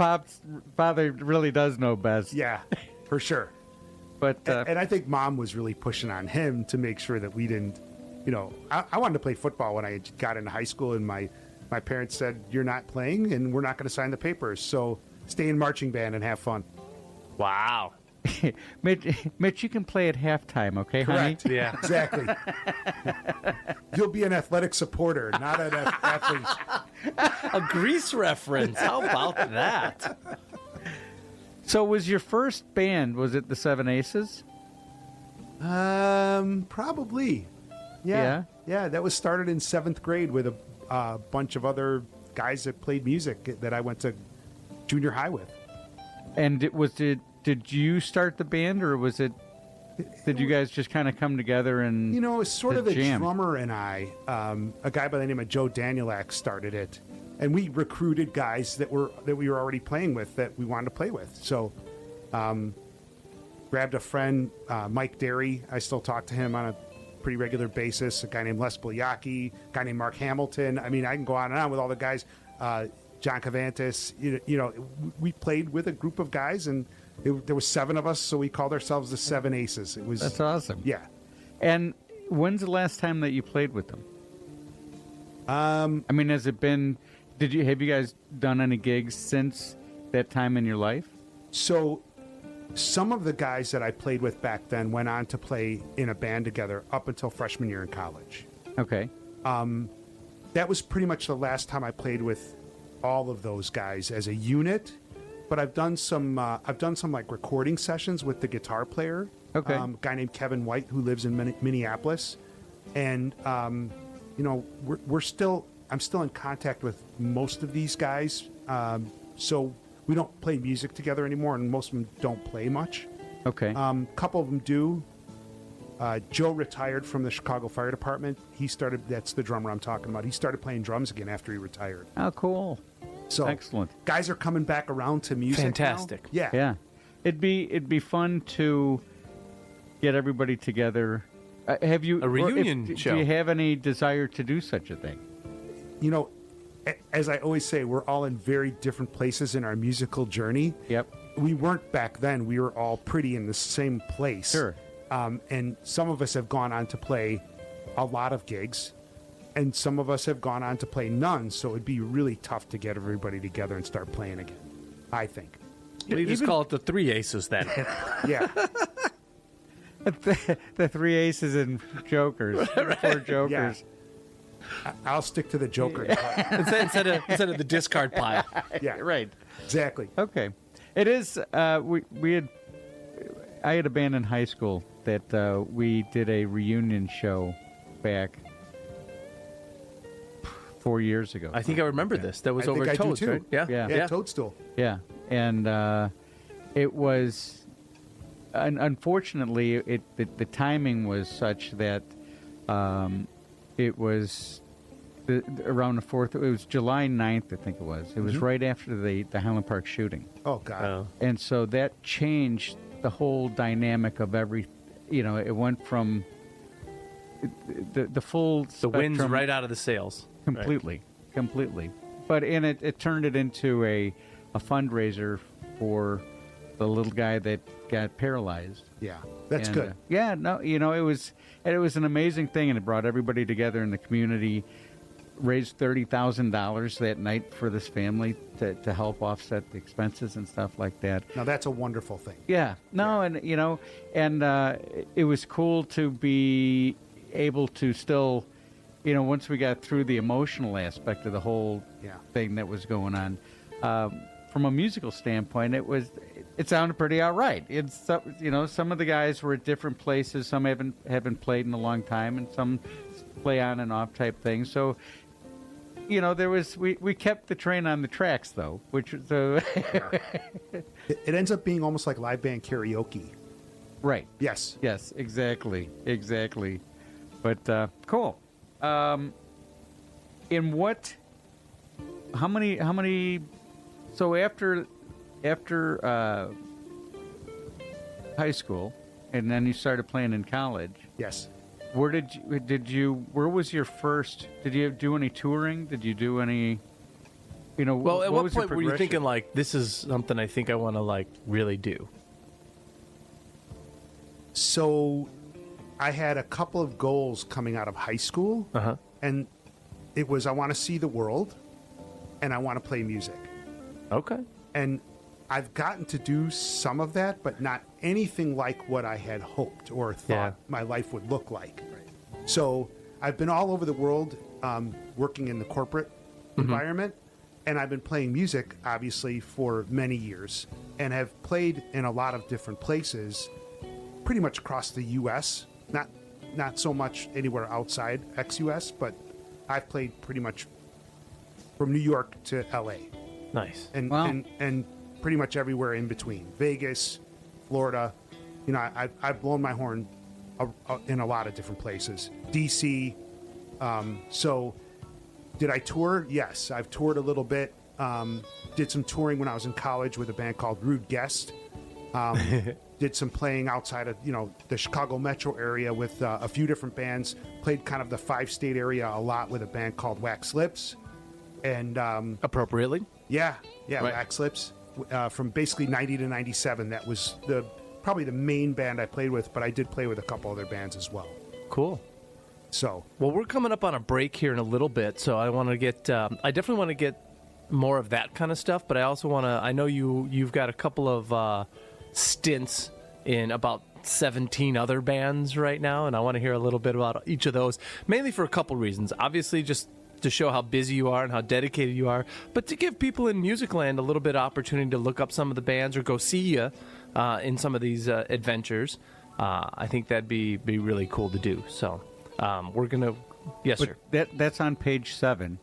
father really does know best. Yeah, for sure. But And I think Mom was really pushing on him to make sure that we didn't, I wanted to play football when I got into high school, and my parents said, "You're not playing, and we're not going to sign the papers. So stay in marching band and have fun." Wow. Mitch, you can play at halftime, okay, Correct. honey? Yeah. Exactly. You'll be an athletic supporter, not an athlete. A Grease reference. How about that? So was your first band, was it the Seven Aces? Probably. Yeah. Yeah, that was started in 7th grade with a bunch of other guys that played music that I went to junior high with. And did you start the band, or did you guys just kind of come together and It's sort of the jam? drummer and I, a guy by the name of Joe Danielak started it, and we recruited guys that we were already playing with that we wanted to play with. So, grabbed a friend, Mike Derry. I still talk to him on a pretty regular basis. A guy named Les Bilyaki, a guy named Mark Hamilton. I mean, I can go on and on with all the guys. John Cavantis. We played with a group of guys, and there was 7 of us, so we called ourselves the Seven Aces. That's awesome. Yeah. And when's the last time that you played with them? I mean, has it been? Have you guys done any gigs since that time in your life? So, some of the guys that I played with back then went on to play in a band together up until freshman year in college. Okay. That was pretty much the last time I played with all of those guys as a unit. But I've done some like recording sessions with the guitar player. Okay. A guy named Kevin White who lives in Minneapolis, and I'm still in contact with most of these guys. So we don't play music together anymore, and most of them don't play much. Okay. A couple of them do. Joe retired from the Chicago Fire Department. That's the drummer I'm talking about. He started playing drums again after he retired. Oh, cool. So excellent. Guys are coming back around to music. Fantastic. Now. Yeah. Yeah. It'd be fun to get everybody together. Have you A reunion show. Do you have any desire to do such a thing? As I always say, we're all in very different places in our musical journey. Yep. We weren't back then. We were all pretty in the same place. Sure. And some of us have gone on to play a lot of gigs, and some of us have gone on to play none. So it'd be really tough to get everybody together and start playing again, I think. Well, you just call it the 3 Aces then. Yeah. The 3 Aces and Jokers. 4 Jokers. I'll stick to the Joker. instead of the discard pile. Yeah. Right. Exactly. Okay. It is. I had a band in high school that we did a reunion show back 4 years ago. I think I remember this. That was I over think I do Toast, too. right? Yeah. Yeah. Yeah, Toadstool. Yeah, and it was, unfortunately, the timing was such that it was around the 4th. It was July 9th, I think it was. It was right after the Highland Park shooting. Oh, God. And so that changed the whole dynamic of every, it went from the full The wind's spectrum right out of the sails. completely. But it turned it into a fundraiser for the little guy that got paralyzed. Yeah. That's And, good. it was an amazing thing, and it brought everybody together in the community. Raised $30,000 that night for this family to help offset the expenses and stuff like that. Now, that's a wonderful thing. Yeah, no, and it was cool to be able to still, once we got through the emotional aspect of the whole thing that was going on, from a musical standpoint, it sounded pretty all right. It's some of the guys were at different places. Some haven't played in a long time, and some play on and off type things. So. There was we kept the train on the tracks though, which was It ends up being almost like live band karaoke. right. Yes. Yes, exactly. But cool. In what? How many? So after high school, and then you started playing in college. Yes. Where where was your first, did you do any touring? Did you do any, Well, at what was your point were you progression? thinking, like, this is something I think I want to, like, really do? So I had a couple of goals coming out of high school, and it was I want to see the world, and I want to play music. Okay. And I've gotten to do some of that, but not anything like what I had hoped or thought my life would look like. So I've been all over the world working in the corporate environment, and I've been playing music, obviously, for many years, and have played in a lot of different places, pretty much across the U.S., not so much anywhere outside ex-U.S., but I've played pretty much from New York to L.A. Nice. And pretty much everywhere in between. Vegas, Florida. You know, I've blown my horn in a lot of different places. D.C. So did I tour? Yes, I've toured a little bit. Did some touring when I was in college with a band called Rude Guest. Did some playing outside of, the Chicago metro area with a few different bands. Played kind of the 5-state area a lot with a band called Wax Lips. And appropriately? Yeah, Right. Wax Lips. From basically 90 to 97. That was probably the main band I played with, but I did play with a couple other bands as well. Cool. So, well, we're coming up on a break here in a little bit, so I want to get. I definitely want to get more of that kind of stuff, but I also want to. I know you've got a couple of stints in about 17 other bands right now, and I want to hear a little bit about each of those, mainly for a couple reasons. Obviously, just to show how busy you are and how dedicated you are, but to give people in music land a little bit of opportunity to look up some of the bands or go see you in some of these adventures. I think that'd be really cool to do. So we're going to... Yes, but sir. That's on page 7,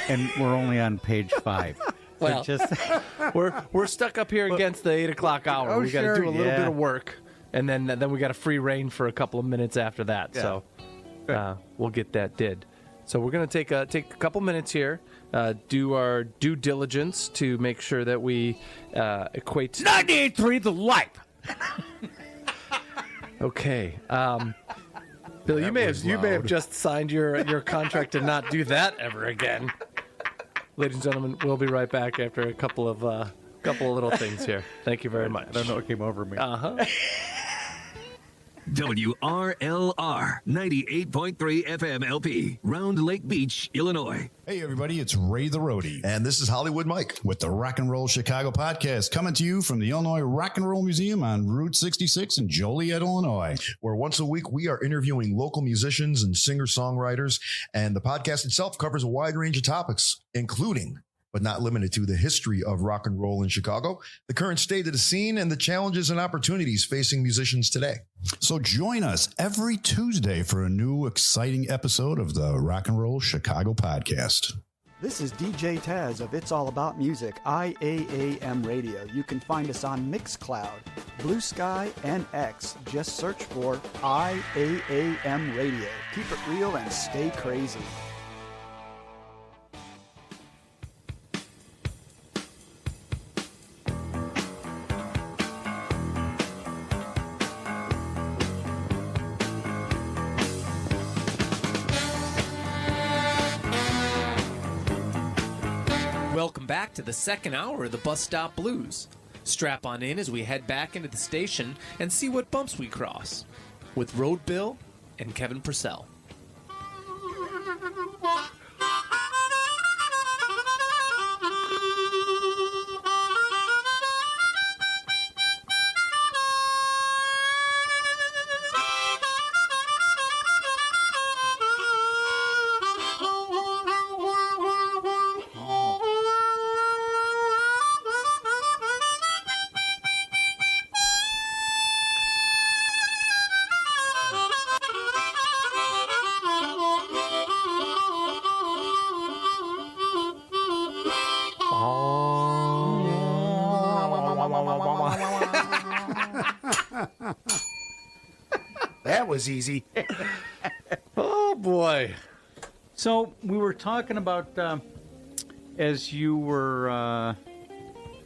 and we're only on page 5. Well, we're stuck up here against the 8 o'clock hour. Oh, we got to sure, do a little yeah. bit of work, and then we got a free reign for a couple of minutes after that. Yeah. So we'll get that did. So we're going to take a couple minutes here, do our due diligence to make sure that we equate 98.3 The Life. Okay. Bill, you may have just signed your contract to not do that ever again. Ladies and gentlemen, we'll be right back after a couple of little things here. Thank you very much. I don't know what came over me. WRLR 98.3 FM LP, Round Lake Beach, Illinois. Hey, everybody, it's Ray the Roadie. And this is Hollywood Mike With the Rock and Roll Chicago podcast, coming to you from the Illinois Rock and Roll Museum on Route 66 in Joliet, Illinois. where once a week we are interviewing local musicians and singer-songwriters, and the podcast itself covers a wide range of topics, including, but not limited to, the history of rock and roll in Chicago, the current state of the scene, and the challenges and opportunities facing musicians today. So join us every Tuesday for a new exciting episode of the Rock and Roll Chicago podcast. This is DJ Taz of It's All About Music, IAAM Radio. You can find us on Mixcloud, Blue Sky, and X. Just search for IAAM Radio. Keep it real and stay crazy. Welcome back to the second hour of the Bus Stop Blues. Strap on in as we head back into the station and see what bumps we cross with Road Bill and Kevin Purcell. That was easy. Oh, boy. So we were talking about, as you were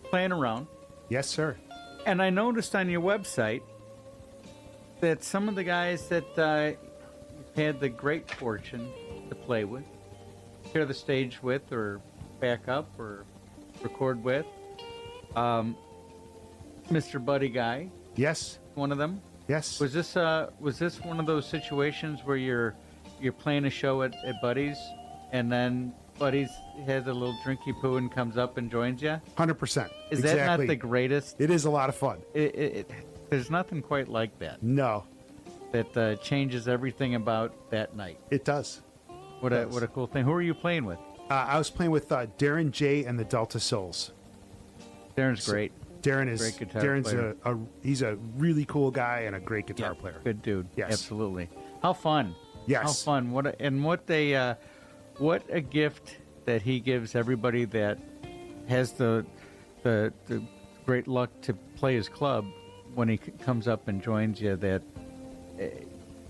playing around, Yes, sir. and I noticed on your website that some of the guys that had the great fortune to play with, share the stage with, or back up, or record with, Mr. Buddy Guy, Yes. one of them, Yes. Was this one of those situations where you're playing a show at Buddy's, and then Buddy's has a little drinky poo and comes up and joins you? 100%. Is that not the greatest? It is a lot of fun. There's nothing quite like that. No. That changes everything about that night. It does. What a cool thing. Who are you playing with? I was playing with Darren J. and the Delta Souls. Darren's great. Darren is great guitar Darren's player. he's a really cool guy and a great guitar player. Good dude. Yes. Absolutely. How fun. Yes. How fun. What a gift that he gives everybody that has the great luck to play his club when he comes up and joins you. That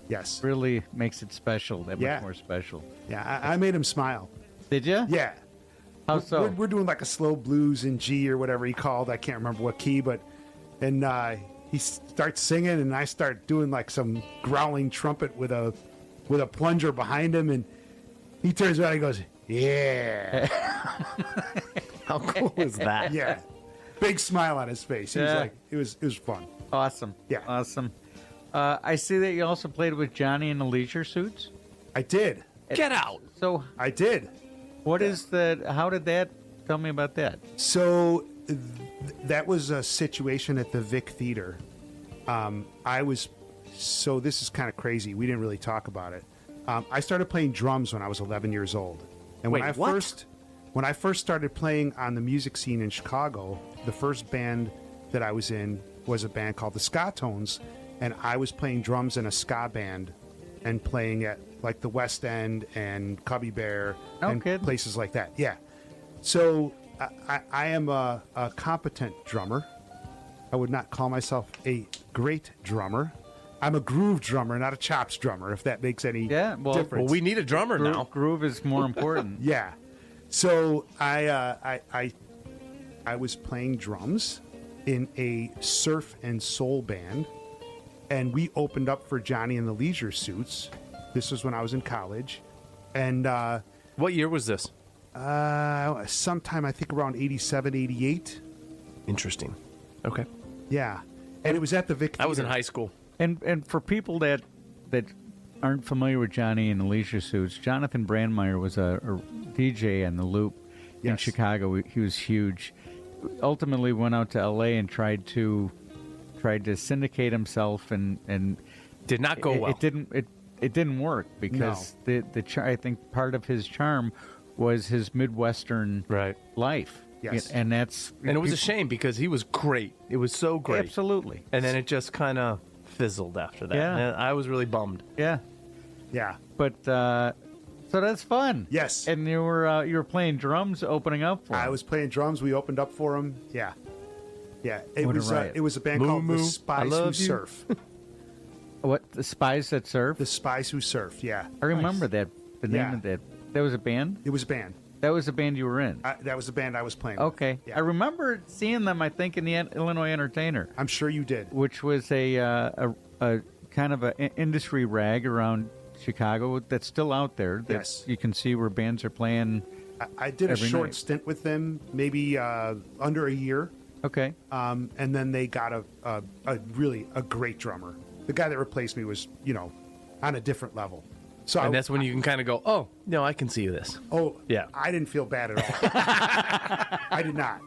yes, really makes it special. That Yeah. much more special. Yeah, I made him smile. Did you? Yeah. How so? We're doing like a slow blues in G or whatever he called. I can't remember what key, and he starts singing, and I start doing like some growling trumpet with a plunger behind him, and he turns around and he goes, "Yeah." How cool is that? Yeah. Big smile on his face. He was like, it was fun. Awesome. Yeah. Awesome. I see that you also played with Johnny in the Leisure Suits. I did. Get out. So I did. What is the? How did that? Tell me about that. So that was a situation at the Vic Theater. This is kind of crazy. We didn't really talk about it. I started playing drums when I was 11 years old, and when I first started playing on the music scene in Chicago, the first band that I was in was a band called the Ska Tones, and I was playing drums in a ska band and playing at like the West End and Cubby Bear and places like that. Yeah. So I am a competent drummer. I would not call myself a great drummer. I'm a groove drummer, not a chops drummer, if that makes any difference. Well, we need a drummer now. Groove is more important. Yeah. So I was playing drums in a surf and soul band, and we opened up for Johnny and the Leisure Suits. This was when I was in college. And what year was this? Sometime, I think, around 87, 88. Interesting. Okay. Yeah. And it was at the Vic Theater. I was in high school. And for people that aren't familiar with Johnny and the Leisure Suits, Jonathan Brandmeier was a DJ on the Loop in Chicago. He was huge. Ultimately went out to L.A. and tried to syndicate himself and did not go well. It didn't work because I think part of his charm was his Midwestern life. Yes. And it was a shame because he was great. It was so great. Absolutely. And then it just kind of fizzled after that. Yeah. And I was really bummed. Yeah. Yeah. But so that's fun. Yes. And you were playing drums, opening up for him. I was playing drums. We opened up for him. Yeah. Yeah. It What a was riot. it was a band called The Spies Who Surf. What? The Spies That Surf? The Spies Who Surf. Yeah. I remember that. The name Yeah. of that. That was a band? It was a band. That was the band you were in? That was the band I was playing Okay. with. Yeah. I remember seeing them, I think, in the Illinois Entertainer. I'm sure you did. Which was a kind of an industry rag around Chicago that's still out there. That Yes. You can see where bands are playing. I did a every short night. stint with them, maybe under a year. Okay. And then they got a really great drummer. The guy that replaced me was, on a different level. So And that's when you can kind of go, oh, no, I can see this. Oh, Yeah. I didn't feel bad at all. I did not.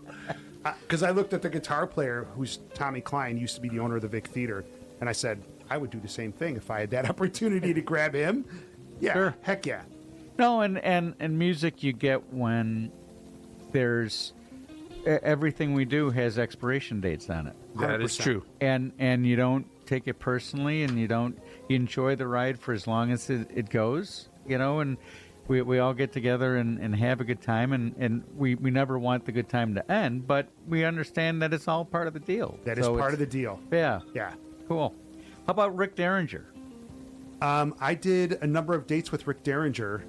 Because I looked at the guitar player, who's Tommy Klein, used to be the owner of the Vic Theater, and I said, I would do the same thing if I had that opportunity to grab him. Yeah, Sure. heck yeah. No, and music you get when there's everything we do has expiration dates on it. That is 100%. true. And you don't take it personally, and you enjoy the ride for as long as it goes, and we all get together and have a good time, and we never want the good time to end, but we understand that it's all part of the deal. That is part of the deal. Yeah. Yeah. Cool. How about Rick Derringer? I did a number of dates with Rick Derringer.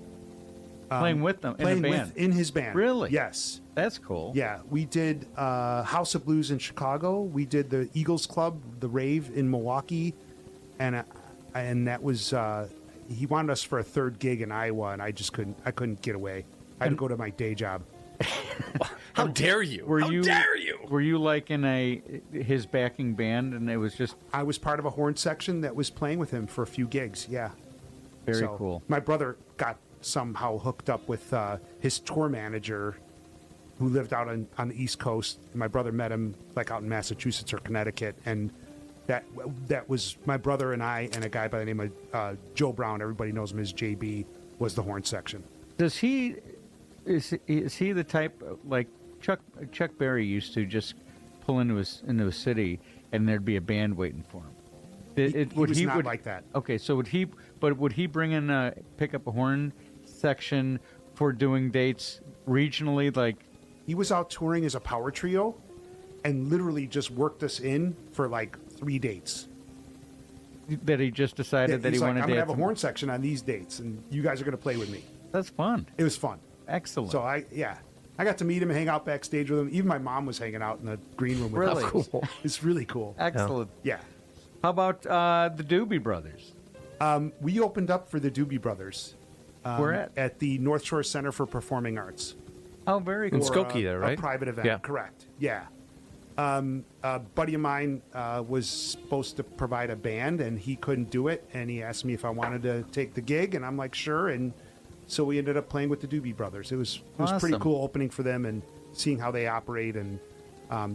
Playing with them in a Playing band? in his band. Really? Yes. That's cool. Yeah, we did House of Blues in Chicago. We did the Eagles Club, the Rave in Milwaukee, and that was he wanted us for a third gig in Iowa, and I couldn't get away. I had to go to my day job. How dare you? Were How you? dare you? Were you like in his backing band, and it was just I was part of a horn section that was playing with him for a few gigs. Yeah. very So, cool? My brother got somehow hooked up with his tour manager who lived out on the East Coast. My brother met him like out in Massachusetts or Connecticut, and that was my brother and I and a guy by the name of Joe Brown. Everybody knows him as JB. Was the horn section. Does he? Is he the type like Chuck Berry used to just pull into a city and there'd be a band waiting for him? He was not like that. Okay, so would he bring in pick up a horn section for doing dates regionally? Like He was out touring as a power trio, and literally just worked us in for like 3 dates. that he just decided that he He's like, wanted I'm to gonna add have a some- horn section on these dates, and you guys are gonna play with me. That's fun. It was fun. Excellent. So I got to meet him and hang out backstage with him. Even my mom was hanging out in the green room with Really? him. Cool. It's really cool. Excellent. Yeah. How about the Doobie Brothers? We opened up for the Doobie Brothers. Where at? At the North Shore Center for Performing Arts. Oh, very In cool. Skokie there, right? A private event. Yeah. Correct. Yeah. A buddy of mine was supposed to provide a band, and he couldn't do it. And he asked me if I wanted to take the gig, and I'm like, sure. And so we ended up playing with the Doobie Brothers. It was pretty Awesome. cool opening for them and seeing how they operate. And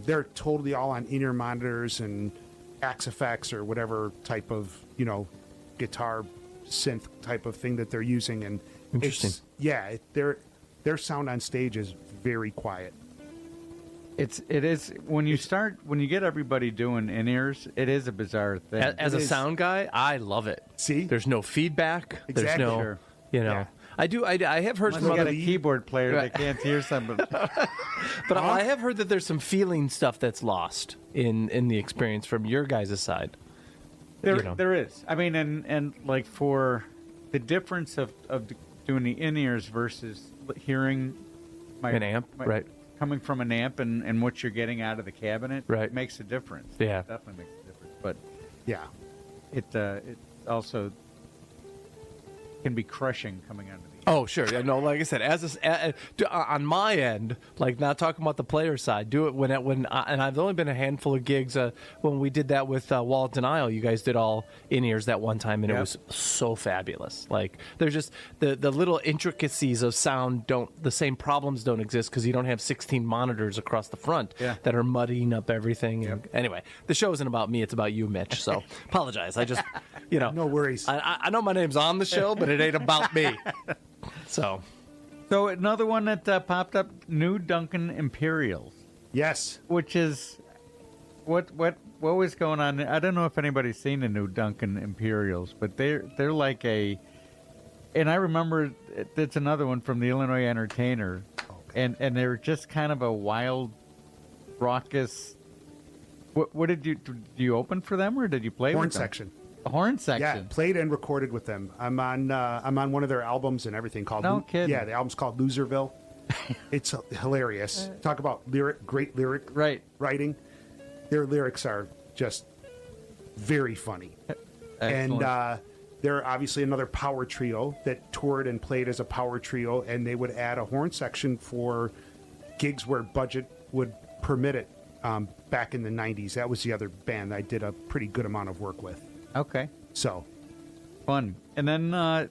they're totally all on in-ear monitors and Axe effects or whatever type of guitar synth type of thing that they're using. And Interesting. their sound on stage is very quiet. It is when you get everybody doing in-ears, it is a bizarre thing. As a sound guy, I love it. See? There's no feedback. There's Exactly. no, Sure. Yeah. I have heard Unless from you got other a keyboard player that can't hear something. but I have heard that there's some feeling stuff that's lost in the experience from your guys' side. There is. I mean, and like for the difference of doing the in-ears versus hearing An amp, right. coming from an amp and what you're getting out of the cabinet, Right. makes a difference. Yeah. It definitely makes a difference. But Yeah. it also can be crushing coming out of the Oh, sure. Yeah, no, like I said, on my end, like not talking about the player side, do it and I've only been a handful of gigs when we did that with Wall of Denial. You guys did all in-ears that one time, and it was so fabulous. Like there's just the little intricacies of sound the same problems don't exist because you don't have 16 monitors across the front that are muddying up everything. And anyway, the show isn't about me; it's about you, Mitch. So apologize. I just, No worries. I know my name's on the show, but it ain't about me. So another one that popped up, New Duncan Imperials, Yes. which is what was going on? I don't know if anybody's seen the New Duncan Imperials, but they're like and I remember it's another one from the Illinois Entertainer, and they're just kind of a wild, raucous. What did you open for them or did you play Horn with them? section. A horn section. Yeah, played and recorded with them. I'm on one of their albums and everything called. No kidding. Yeah, the album's called Loserville. It's hilarious. Talk about great lyric writing. Their lyrics are just very funny. Excellent. And they're obviously another power trio that toured and played as a power trio, and they would add a horn section for gigs where budget would permit it. Back in the 90s, that was the other band I did a pretty good amount of work with. Okay. So Fun. And then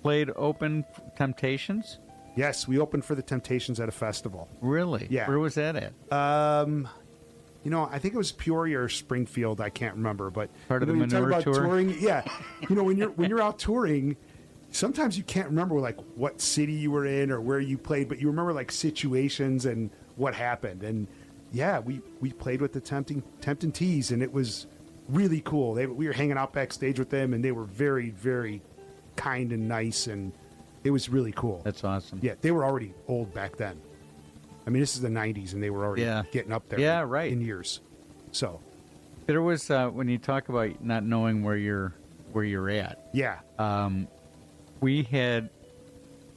played Open Temptations? yes, we opened for the Temptations at a festival. Really? Yeah. Where was that at? I think it was Peoria or Springfield. I can't remember, but Part of the when you talk Manure about Tour? touring, yeah. When you're out touring, sometimes you can't remember like what city you were in or where you played, but you remember like situations and what happened. And yeah, we played with the Temptin' Tees, and it was really cool. We were hanging out backstage with them, and they were very, very kind and nice, and it was really cool. That's awesome. Yeah, they were already old back then. I mean, this is the 90s, and they were already getting up there in years. So There was when you talk about not knowing where you're at. yeah. We had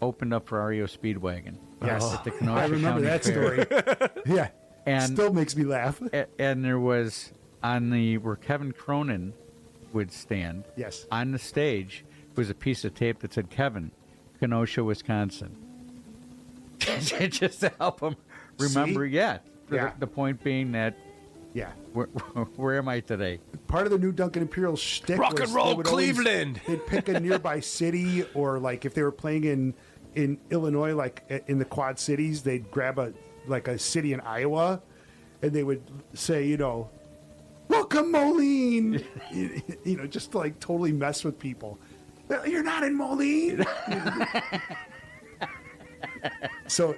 opened up for REO Speedwagon. Yes. At the Kenosha I remember County that Fair. story. Yeah. And Still makes me laugh. and there was where Kevin Cronin would stand. Yes. On the stage was a piece of tape that said Kevin, Kenosha, Wisconsin. Just to help him remember See? yet. Yeah. The point being that, Yeah. where am I today? Part of the new Duncan Imperial shtick Rock was and roll they would always- Cleveland. they'd pick a nearby city, or like if they were playing in Illinois, like in the Quad Cities, they'd grab a city in Iowa, and they would say, "Welcome, Moline," just to like totally mess with people. You're not in Moline. So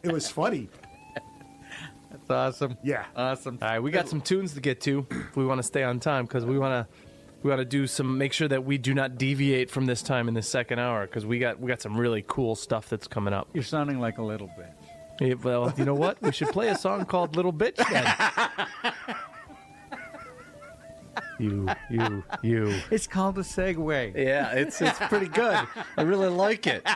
it was funny. That's awesome. Yeah. Awesome. All right, we got some tunes to get to if we want to stay on time, because we want to do some, make sure that we do not deviate from this time in the second hour, because we got some really cool stuff that's coming up. You're sounding like a little bitch. Yeah, well, you know what? We should play a song called "Little Bitch" then. You. It's called a segue. Yeah, it's pretty good. I really like it.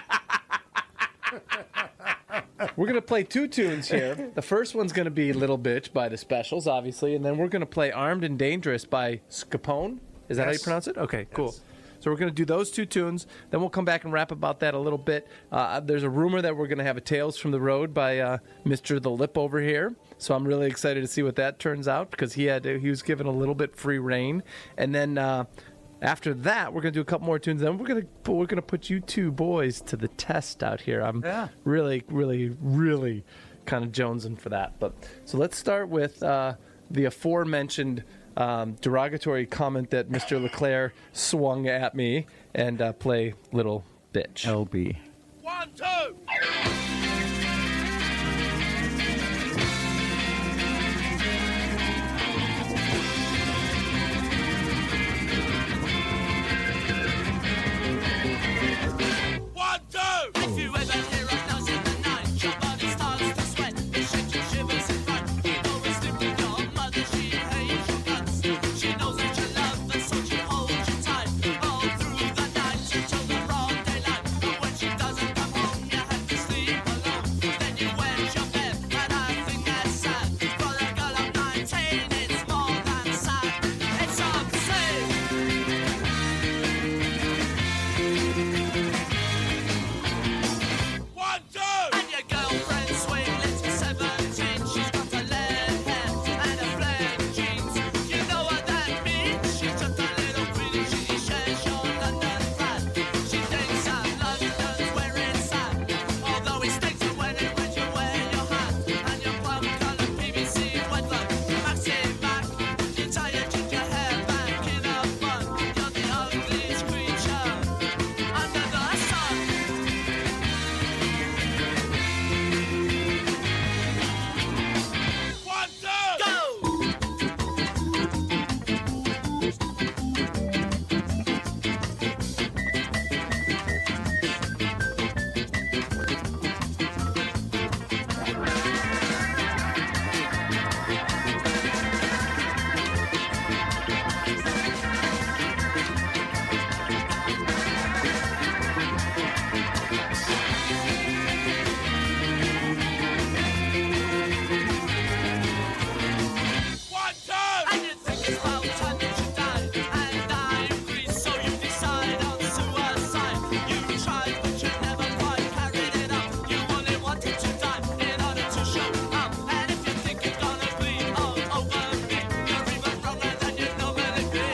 We're going to play two tunes here. The first one's going to be Little Bitch by the Specials, obviously, and then we're going to play Armed and Dangerous by Scapone. Is that how you Yes. pronounce it? Okay, cool. Yes. So we're going to do those two tunes. Then we'll come back and rap about that a little bit. There's a rumor that we're going to have a Tales from the Road by Mr. The Lip over here. So I'm really excited to see what that turns out, because he was given a little bit free reign. And then after that, we're going to do a couple more tunes. Then we're going to put you two boys to the test out here. I'm really, really, really kind of jonesing for that. But so let's start with the aforementioned derogatory comment that Mr. LeClair swung at me, and play Little Bitch. LB. 1, 2. If you ever hear a noise in the night, your body starts to sweat, it shakes your shivers in front. You know it's different, your mother, she hates your guts. She knows that you love her, so she holds you tight all through the night until the broad daylight. But when she doesn't come home, you have to sleep alone. Then you wet your bed, and I think that's sad. For a girl of 19, it's more than sad. It's obscene. And your girlfriend swing lips for 17. She's got a lead hair and a flared jeans. You know what that means? She's just a little pretty. She shares your London flat. She thinks that London's where it's at. Although it stinks when you wear your hat and your plum-coloured PVC wetlock, massive back. You tie your ginger hair back in a bun. You're the ugliest creature under the sun. And you think it's about time that you died, and I agree, so you decide on suicide. You tried, but you never quite carried it up. You only wanted to die in order to show up. And if you think you're gonna bleed all over me, you're even wronger than you normally be.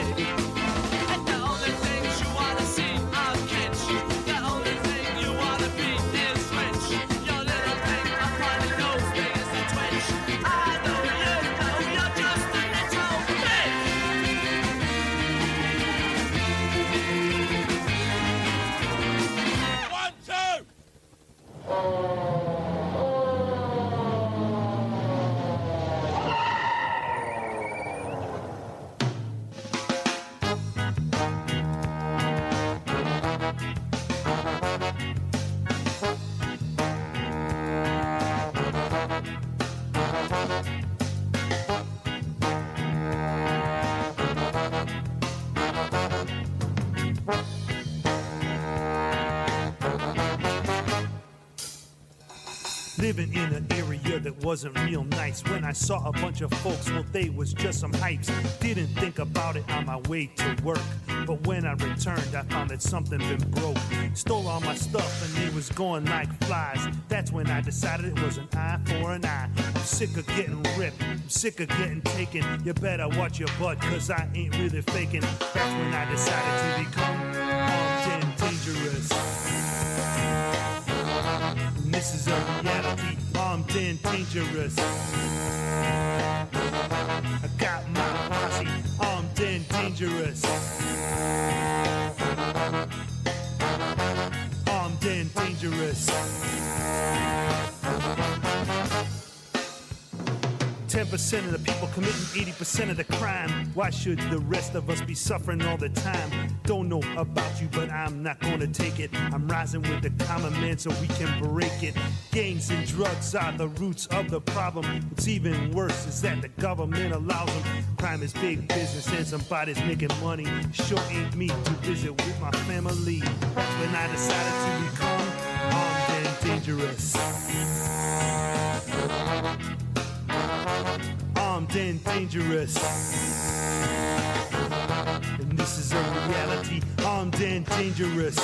And the only things you wanna see are kids. The only thing you wanna be is rich. Your little thing up on your nose, big as a twitch. I know you're just a little bitch. living in an area that wasn't real nice. When I saw a bunch of folks, well, they was just some hypes. Didn't think about it on my way to work, but when I returned, I found that something been broke. Stole all my stuff and they was going like flies. That's when I decided it was an eye for an eye. I'm sick of getting ripped, I'm sick of getting taken. You better watch your butt, cause I ain't really faking. That's when I decided to become armed and dangerous. And this is a reality, armed and dangerous. I got my posse, armed and dangerous. Armed and dangerous. 10% of the people committing 80% of the crime. Why should the rest of us be suffering all the time? Don't know about you, but I'm not gonna take it. I'm rising with the common man so we can break it. Gangs and drugs are the roots of the problem. What's even worse is that the government allows them. Crime is big business and somebody's making money. Sure ain't me to visit with my family. That's when I decided to become armed and dangerous. Armed and dangerous. And this is a reality, armed and dangerous.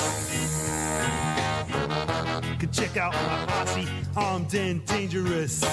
You can check out my posse, armed and dangerous.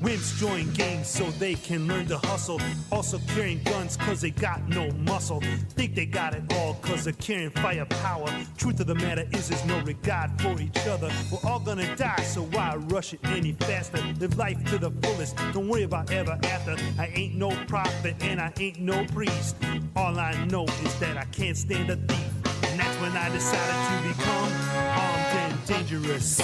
Wimps join gangs so they can learn to hustle. Also carrying guns cause they got no muscle. Think they got it all cause they're carrying firepower. Truth of the matter is there's no regard for each other. We're all gonna die, so why rush it any faster? Live life to the fullest, don't worry about ever after. I ain't no prophet and I ain't no priest. All I know is that I can't stand a thief. And that's when I decided to become armed and dangerous.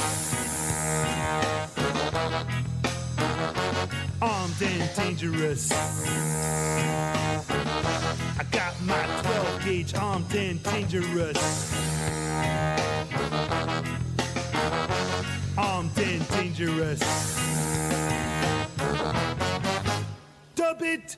Armed and dangerous. I got my 12 gauge, armed and dangerous. Armed and dangerous. Dub it!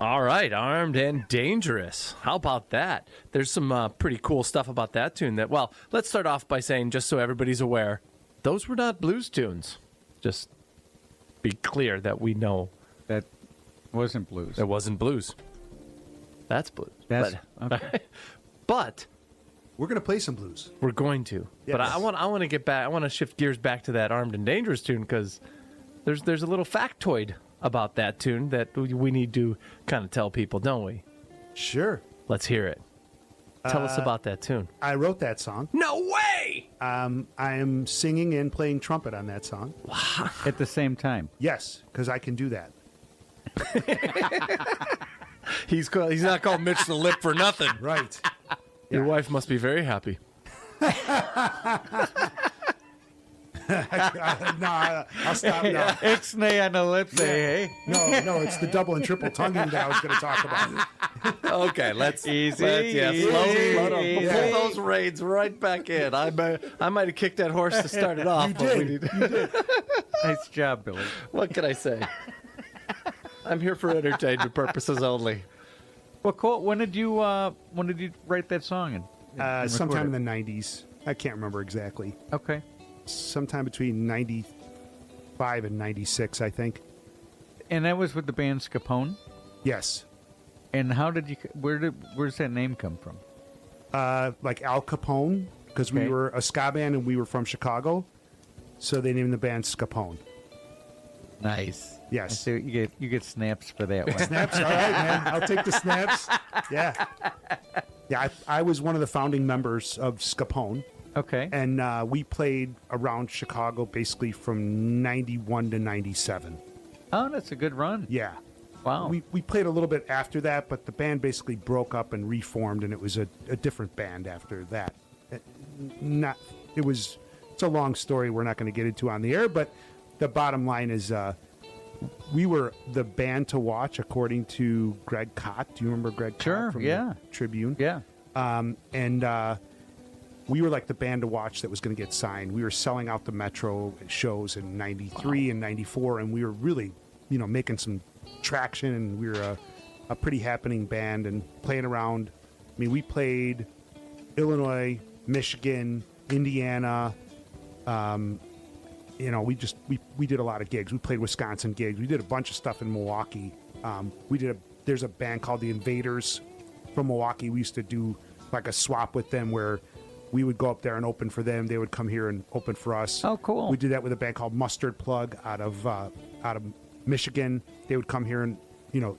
All right, Armed and Dangerous. How about that? There's some pretty cool stuff about that tune. Well, let's start off by saying, just so everybody's aware, those were not blues tunes. Just be clear that we know. That wasn't blues. It wasn't blues. That's blues. That's okay. But we're going to play some blues. We're going to. Yes. But I want to get back. I want to shift gears back to that Armed and Dangerous tune because there's a little factoid about that tune that we need to kind of tell people, don't we? Sure. Let's hear it. Tell us about that tune. I wrote that song. No way! I am singing and playing trumpet on that song. Wow. At the same time? Yes, because I can do that. He's not called Mitch the Lip for nothing. Right. Your wife must be very happy. No, I'll stop now. Ixnay on the lips, hey? No, it's the double and triple tonguing that I was going to talk about. Okay, let's slow easy. down. Pull those reins right back in. I might have kicked that horse to start it off. You did. Nice job, Billy. What can I say? I'm here for entertainment purposes only. Well, cool. When did you write that song? And Sometime in the 90s. I can't remember exactly. Okay. Sometime between 95 and 96, I think. And that was with the band Scapone? Yes. And how did you? Where's that name come from? Like Al Capone, because we were a ska band and we were from Chicago, so they named the band Scapone. Nice. Yes. So you get snaps for that one. Snaps, all right, man. I'll take the snaps. Yeah. Yeah, I was one of the founding members of Scapone. Okay. And we played around Chicago basically from 91 to 97. Oh, that's a good run. Yeah. Wow. We played a little bit after that, but the band basically broke up and reformed, and it was a different band after that. It's a long story we're not going to get into on the air, but the bottom line is we were the band to watch according to Greg Cott. Do you remember Greg Cott from the Tribune? Yeah. And we were like the band to watch that was going to get signed. We were selling out the Metro shows in 93 and 94, and we were really, making some traction, and we were a pretty happening band and playing around. I mean, we played Illinois, Michigan, Indiana. We did a lot of gigs. We played Wisconsin gigs. We did a bunch of stuff in Milwaukee. There's a band called the Invaders from Milwaukee. We used to do like a swap with them where we would go up there and open for them. They would come here and open for us. Oh, cool. We did that with a band called Mustard Plug out of Michigan. They would come here and,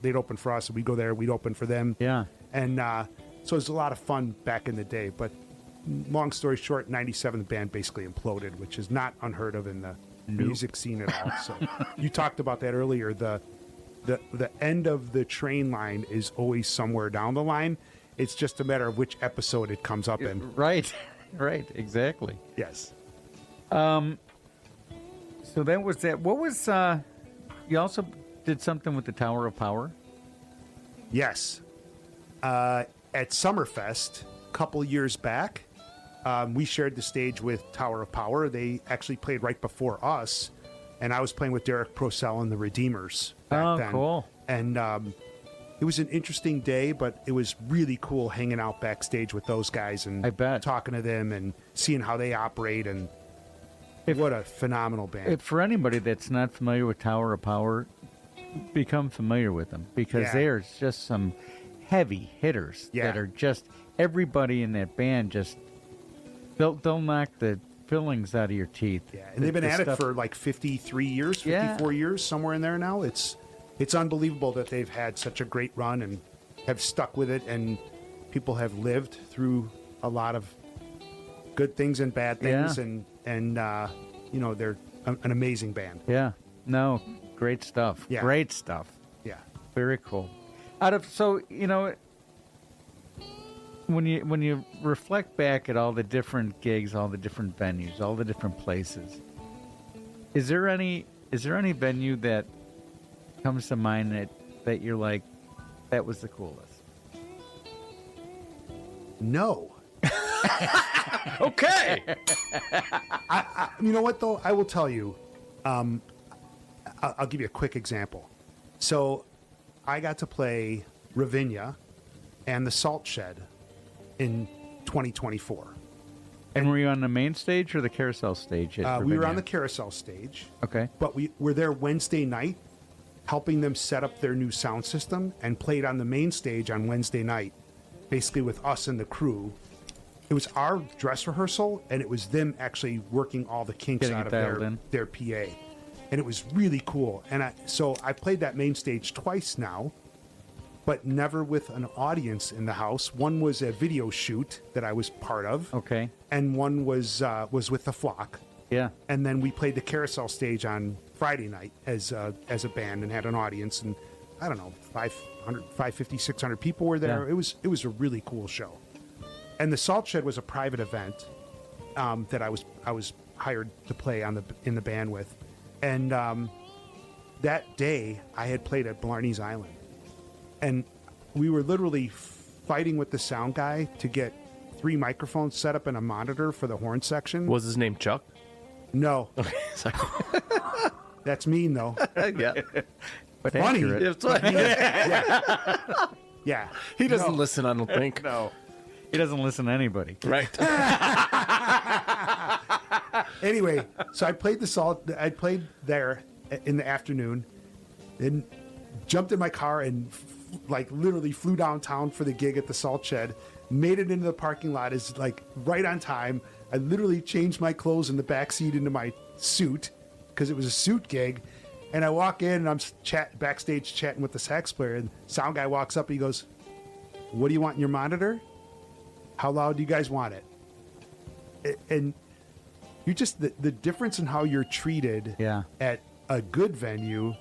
they'd open for us, and we'd go there, we'd open for them. Yeah. And so it was a lot of fun back in the day. But long story short, 97, the band basically imploded, which is not unheard of in the music scene at all. So you talked about that earlier. The end of the train line is always somewhere down the line. It's just a matter of which episode it comes up in. Right. Right. Exactly. Yes. So that was that. What was, you also did something with the Tower of Power? Yes. At Summerfest a couple years back, we shared the stage with Tower of Power. They actually played right before us, and I was playing with Derek Purcell and the Redeemers back then. Cool. And it was an interesting day, but it was really cool hanging out backstage with those guys and I bet. talking to them and seeing how they operate. And what a phenomenal band. For anybody that's not familiar with Tower of Power, become familiar with them, because there's just some heavy hitters that are just, everybody in that band just, they'll knock the fillings out of your teeth. Yeah, and they've been at it for like 53 years, 54 years, somewhere in there now. It's unbelievable that they've had such a great run and have stuck with it, and people have lived through a lot of good things and bad things, and they're an amazing band. Yeah, no, great stuff. Yeah. Great stuff. Yeah, very cool. When you reflect back at all the different gigs, all the different venues, all the different places, is there any venue that comes to mind that you're like, that was the coolest? No. Okay. You know what, though? I will tell you. I'll give you a quick example. So I got to play Ravinia and the Salt Shed in 2024. And were you on the main stage or the carousel stage? We were Ravinia? on the carousel stage. Okay. But we were there Wednesday night, helping them set up their new sound system, and played on the main stage on Wednesday night, basically with us and the crew. It was our dress rehearsal, and it was them actually working all the kinks Getting out it of dialed their PA. And it was really cool. And I played that main stage twice now, but never with an audience in the house. One was a video shoot that I was part of. Okay. And one was with the Flock. Yeah. And then we played the carousel stage on Friday night as a band and had an audience. And I don't know, 550, 600 people were there. Yeah. It was a really cool show. And the Salt Shed was a private event that I was hired to play in the band with, and that day I had played at Blarney's Island, and we were literally fighting with the sound guy to get 3 microphones set up and a monitor for the horn section. Was his name Chuck? No. Sorry. That's mean, though. Yeah. But Funny. accurate. It's like- Yeah. He doesn't No. listen, I don't think. No. He doesn't listen to anybody. Right. Anyway, so I played I played there in the afternoon, and jumped in my car and like literally flew downtown for the gig at the Salt Shed. Made it into the parking lot is like right on time. I literally changed my clothes in the back seat into my suit because it was a suit gig. And I walk in and I'm backstage chatting with the sax player, and sound guy walks up and he goes, "What do you want in your monitor? How loud do you guys want it?" And you just the difference in how you're treated at a good venue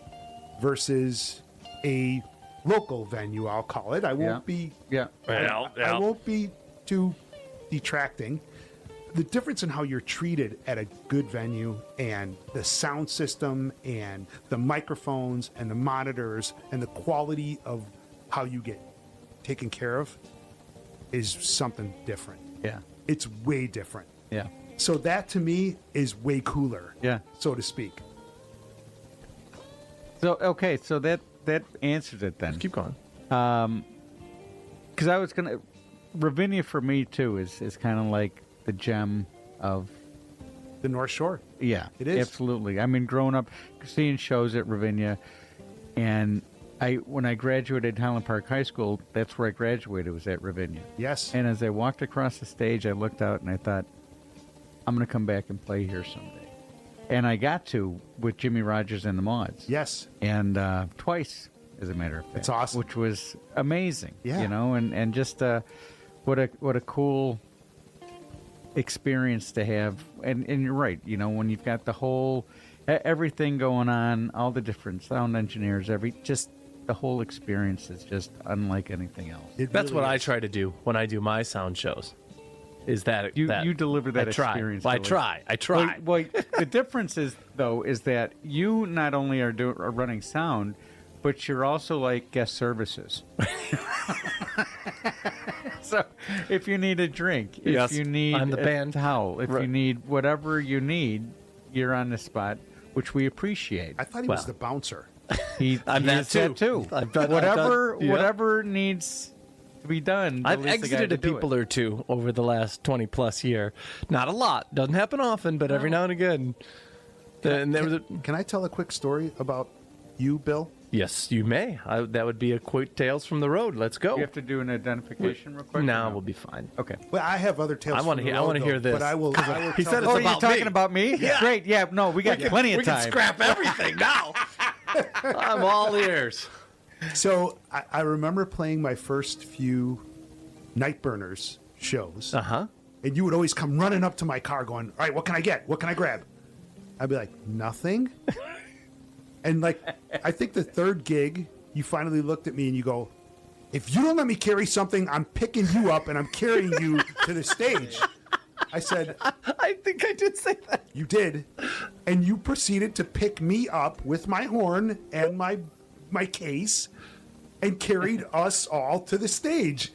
versus a local venue, I'll call it. I won't be I won't be too detracting. The difference in how you're treated at a good venue and the sound system and the microphones and the monitors and the quality of how you get taken care of is something different. Yeah. It's way different. Yeah. So that to me is way cooler. Yeah. So to speak. So okay, so that answers it then. Keep going. Because I was gonna, Ravinia for me too is kind of like the gem of the North Shore. Yeah, it is absolutely. I mean, growing up, seeing shows at Ravinia, and when I graduated Highland Park High School, that's where I graduated, was at Ravinia. Yes. And as I walked across the stage, I looked out and I thought, I'm going to come back and play here someday. And I got to with Jimmy Rogers and the Mods. Yes. And twice, as a matter of fact. It's awesome. Which was amazing. Yeah. You know, and just what a cool experience to have. And you're right, you know, when you've got the whole, everything going on, all the different sound engineers, just the whole experience is just unlike anything else. That's what I try to do when I do my sound shows. Is that you deliver that I try. experience? Well, I try. Well, the difference is that you not only are running sound, but you're also like guest services. So if you need a drink, if you need I'm the band towel, if you need whatever you need, you're on the spot, which we appreciate. I thought he was the bouncer. I'm that too. Whatever needs to be done. I've exited a people or two over the last 20 plus year. Not a lot. Doesn't happen often, but every now and again. Can I tell a quick story about you, Bill? Yes, you may. That would be a quick Tales from the Road. Let's go. You have to do an identification real quick? No, we'll be fine. Okay. Well, I have other tales. I want to hear. I want to hear this. But I will. He said it's oh, about you're talking about me? Yeah. Great. Yeah. No, we got plenty of time. We can scrap everything now. I'm all ears. So I remember playing my first few Nightburners shows. Uh-huh. And you would always come running up to my car going, "All right, what can I get? What can I grab?" I'd be like, "Nothing." And like, I think the third gig, you finally looked at me and you go, "If you don't let me carry something, I'm picking you up and I'm carrying you to the stage." I said, I think I did say that. You did. And you proceeded to pick me up with my horn and my case and carried us all to the stage.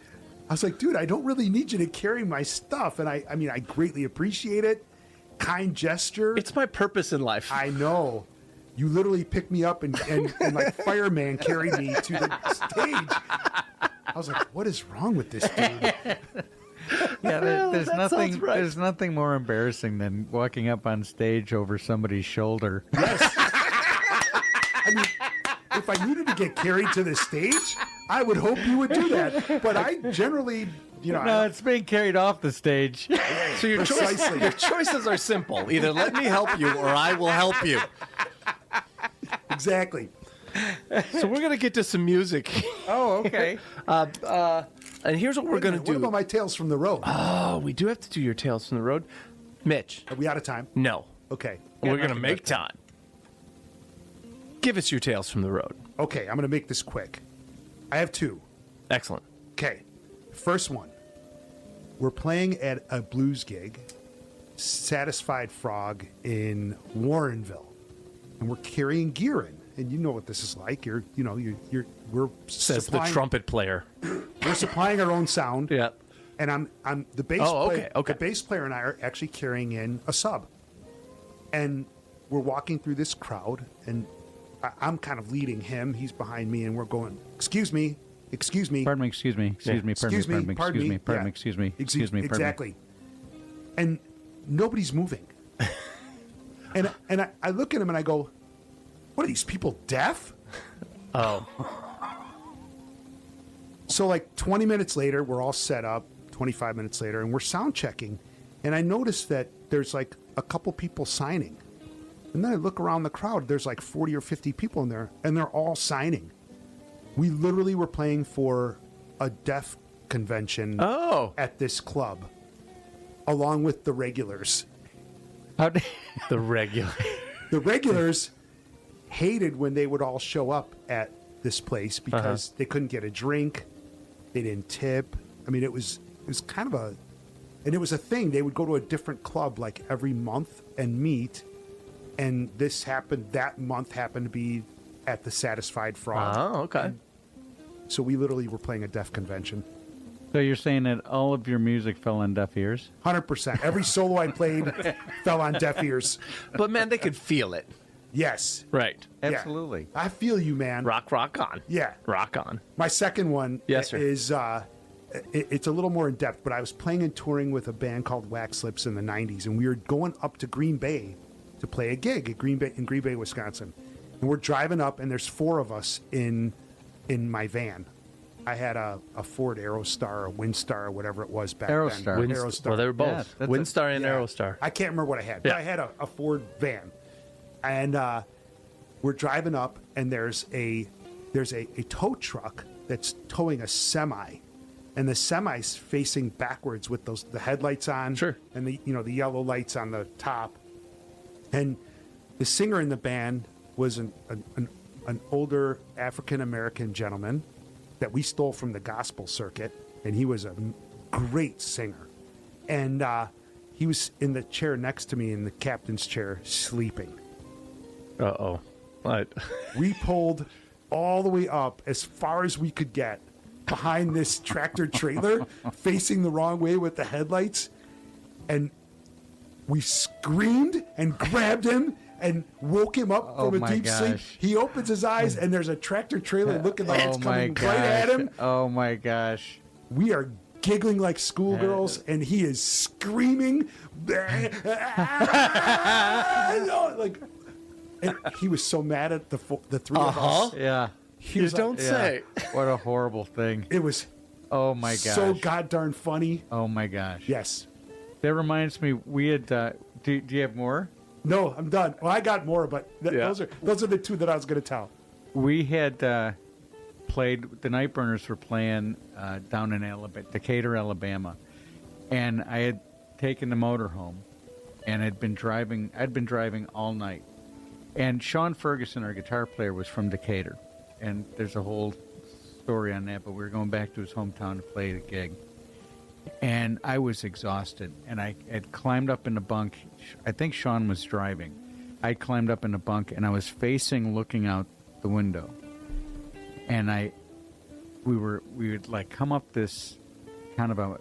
I was like, dude, I don't really need you to carry my stuff. And I mean, I greatly appreciate it. Kind gesture. It's my purpose in life. I know. You literally picked me up and like fireman carried me to the stage. I was like, what is wrong with this dude? Yeah, there's that nothing. sounds right. There's nothing more embarrassing than walking up on stage over somebody's shoulder. Yes. I mean, if I needed to get carried to the stage, I would hope you would do that. But I generally, no, it's being carried off the stage. So your choices are simple. Either let me help you or I will help you. Exactly. So we're going to get to some music. Oh, okay. And here's what we're going to do. What about my Tales from the Road? Oh, we do have to do your Tales from the Road. Mitch. Are we out of time? No. Okay. We're going to make time. Give us your Tales from the Road. Okay, I'm going to make this quick. I have two. Excellent. Okay. First one. We're playing at a blues gig. Satisfied Frog in Warrenville, and we're carrying gear in. And you know what this is like. We're Says the supplying, trumpet player. we're supplying our own sound. Yeah. And I'm the bass player. The bass player and I are actually carrying in a sub. And we're walking through this crowd, and I'm kind of leading him. He's behind me, and we're going, excuse me. Pardon me, excuse me, excuse me, pardon me, pardon me, excuse me, pardon me, excuse me, excuse me, pardon me. Exactly. And nobody's moving. and I look at him and I go, what are these people, deaf? Oh. So like 20 minutes later, we're all set up, 25 minutes later, and we're sound checking. And I noticed that there's like a couple people signing. And then I look around the crowd, there's like 40 or 50 people in there, and they're all signing. We literally were playing for a deaf convention at this club, along with the regulars. The regular. The regulars hated when they would all show up at this place because they couldn't get a drink, they didn't tip. I mean, it was kind of and it was a thing. They would go to a different club like every month and meet, and that month happened to be at the Satisfied Frog. Oh, okay. And so we literally were playing a deaf convention. So you're saying that all of your music fell on deaf ears? 100%. Every solo I played fell on deaf ears. But man, they could feel it. Yes. Right. Yeah. Absolutely. I feel you, man. Rock on. Yeah. Rock on. My second one Yes, sir. is it's a little more in depth, but I was playing and touring with a band called Wax Lips in the 90s, and we were going up to Green Bay to play a gig in Green Bay, Wisconsin. And we're driving up, and there's 4 of us in my van. I had a Ford Aerostar, a Windstar, or whatever it was back then. Aerostar. Well, they were both. Yeah, Windstar and Aerostar. I can't remember what I had, but I had a Ford van. And we're driving up, and there's a tow truck that's towing a semi, and the semi's facing backwards with the headlights on, and the yellow lights on the top. And the singer in the band was an older African American gentleman that we stole from the gospel circuit, and he was a great singer. And he was in the chair next to me in the captain's chair sleeping. Uh-oh. What? We pulled all the way up as far as we could get behind this tractor trailer facing the wrong way with the headlights, and we screamed and grabbed him and woke him up from a deep sleep. He opens his eyes, and there's a tractor trailer looking like it's coming right at him. Oh my gosh. We are giggling like schoolgirls, and he is screaming. And he was so mad at the 3 of us. Yeah. He was don't say. What a horrible thing. It was Oh my gosh. so god-darn funny. Oh my gosh. Yes. That reminds me, we had, do you have more? No, I'm done. Well, I got more, but those are the 2 that I was going to tell. We had played, the Nightburners were playing down in Decatur, Alabama. And I had taken the motorhome and I'd been driving all night. And Sean Ferguson, our guitar player, was from Decatur. And there's a whole story on that, but we were going back to his hometown to play the gig. And I was exhausted, and I had climbed up in the bunk. I think Sean was driving. I climbed up in the bunk, and I was looking out the window. And we would like come up this kind of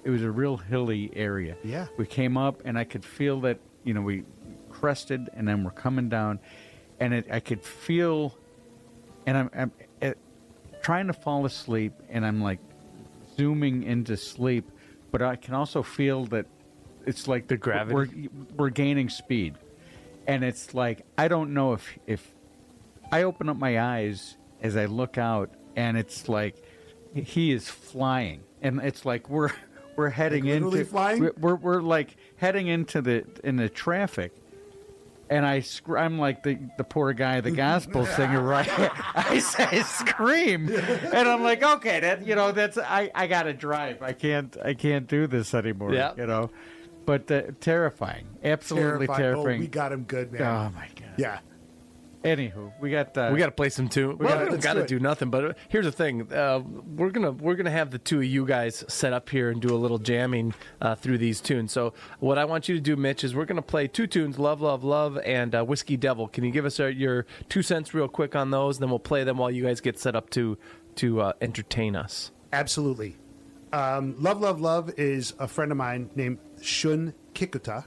it was a real hilly area. Yeah. We came up, and I could feel that, we crested, and then we're coming down, and I could feel, and I'm trying to fall asleep, and I'm like zooming into sleep, but I can also feel that it's like the gravity. We're gaining speed, and it's like I don't know if I open up my eyes as I look out, and it's like he is flying, and it's like we're heading like into flying? We're like heading into the traffic. And I'm like the poor guy, the gospel singer, right? I scream, and I'm like, okay, that's I gotta drive. I can't do this anymore. Yeah. But terrifying, absolutely terrifying. Oh, we got him good, man. Oh my god. Yeah. Anywho, we got to play some tune. We don't got to do nothing. But here's the thing: we're gonna have the two of you guys set up here and do a little jamming through these tunes. So what I want you to do, Mitch, is we're gonna play two tunes: "Love, Love, Love" and "Whiskey Devil." Can you give us your 2 cents real quick on those? Then we'll play them while you guys get set up to entertain us. Absolutely. Love, Love, Love is a friend of mine named Shun Kikuta.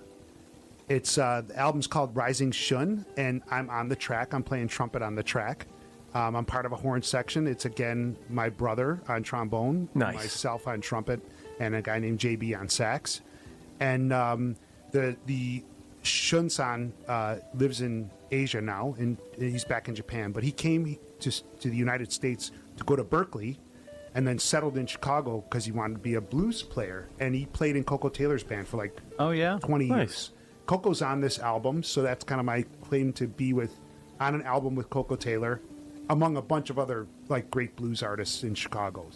It's the album's called Rising Shun, and I'm on the track. I'm playing trumpet on the track. I'm part of a horn section. It's, again, my brother on trombone, myself on trumpet, and a guy named JB on sax. And the Shun-san lives in Asia now, and he's back in Japan. But he came to the United States to go to Berkeley and then settled in Chicago because he wanted to be a blues player. And he played in Coco Taylor's band for 20 years. Coco's on this album, so that's kind of my claim to be on an album with Coco Taylor, among a bunch of other great blues artists in Chicago.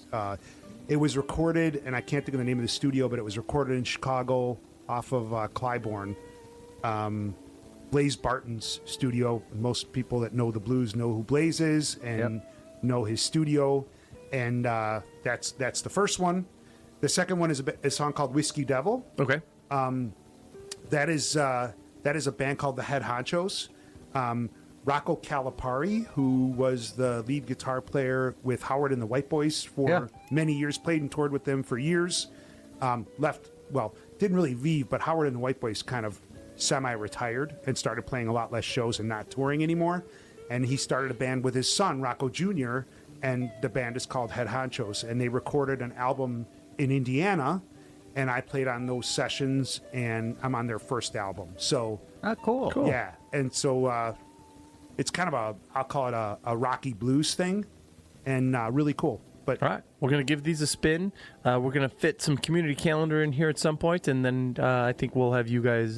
It was recorded, and I can't think of the name of the studio, but it was recorded in Chicago off of Clybourne. Blaze Barton's studio. Most people that know the blues know who Blaze is and know his studio, and that's the first one. The second one is a song called "Whiskey Devil." Okay. That is a band called the Head Honchos. Rocco Calipari, who was the lead guitar player with Howard and the White Boys for many years, played and toured with them for years. Didn't really leave, but Howard and the White Boys kind of semi-retired and started playing a lot less shows and not touring anymore. And he started a band with his son, Rocco Jr., and the band is called Head Honchos. And they recorded an album in Indiana, and I played on those sessions, and I'm on their first album. So, cool. Yeah, and so it's kind of I'll call it a rocky blues thing, and really cool. But all right, we're gonna give these a spin. We're gonna fit some community calendar in here at some point, and then I think we'll have you guys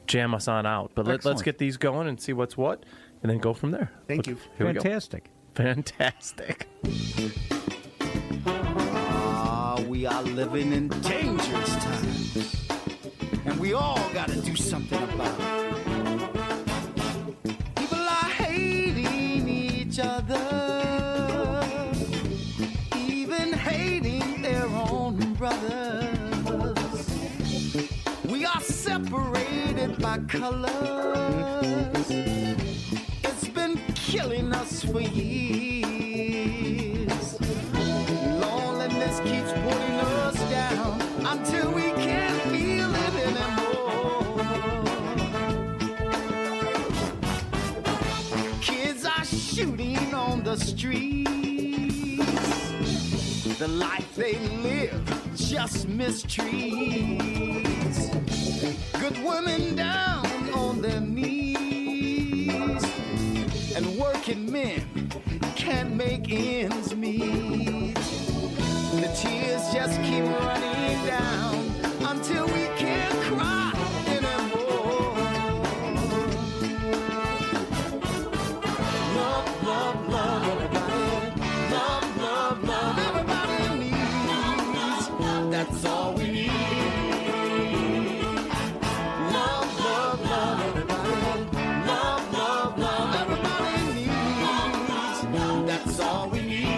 jam us on out. But let's get these going and see what's what, and then go from there. Thank you. Fantastic. Fantastic. We are living in dangerous times, and we all gotta do something about it. People are hating each other, even hating their own brothers. We are separated by colors. It's been killing us for years. Loneliness keeps putting us down until we can't feel it anymore. Kids are shooting on the streets. The life they live just mistreats. Good women down on their knees, and working men can't make ends meet. The tears just keep running down until we can't cry anymore. Love, love, love, everybody. Love, love, love, everybody needs. That's all we need. Love, love, love, everybody. Love, love, love, everybody needs. That's all we need.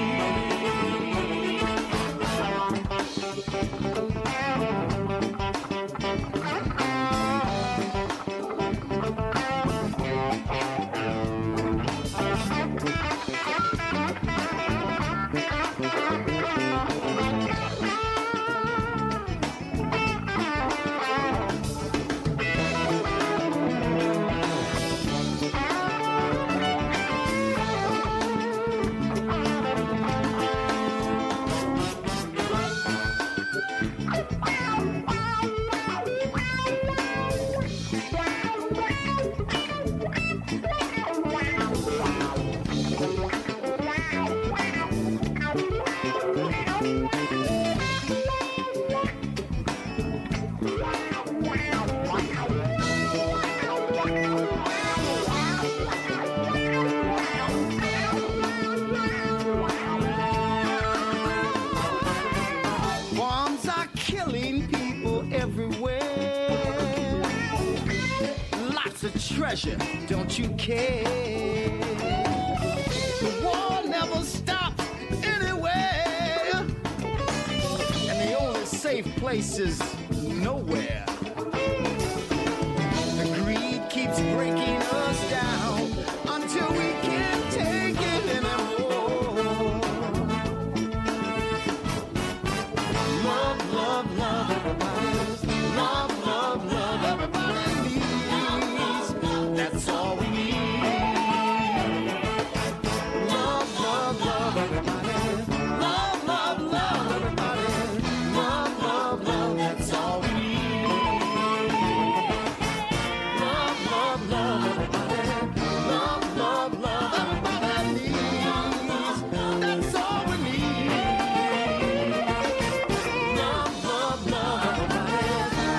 life's a treasure, don't you care? The war never stops anywhere, and the only safe place is nowhere. The greed keeps breaking us down until we can't take it anymore. Love, love, love, everybody. Love, love, love, everybody needs. That's all we need. Love, love, love, everybody. Love, love, love, everybody. Love, love, love, that's all we need. Love, love, love, everybody. Love, love, love, everybody needs. That's all we need. Love, love, love, everybody.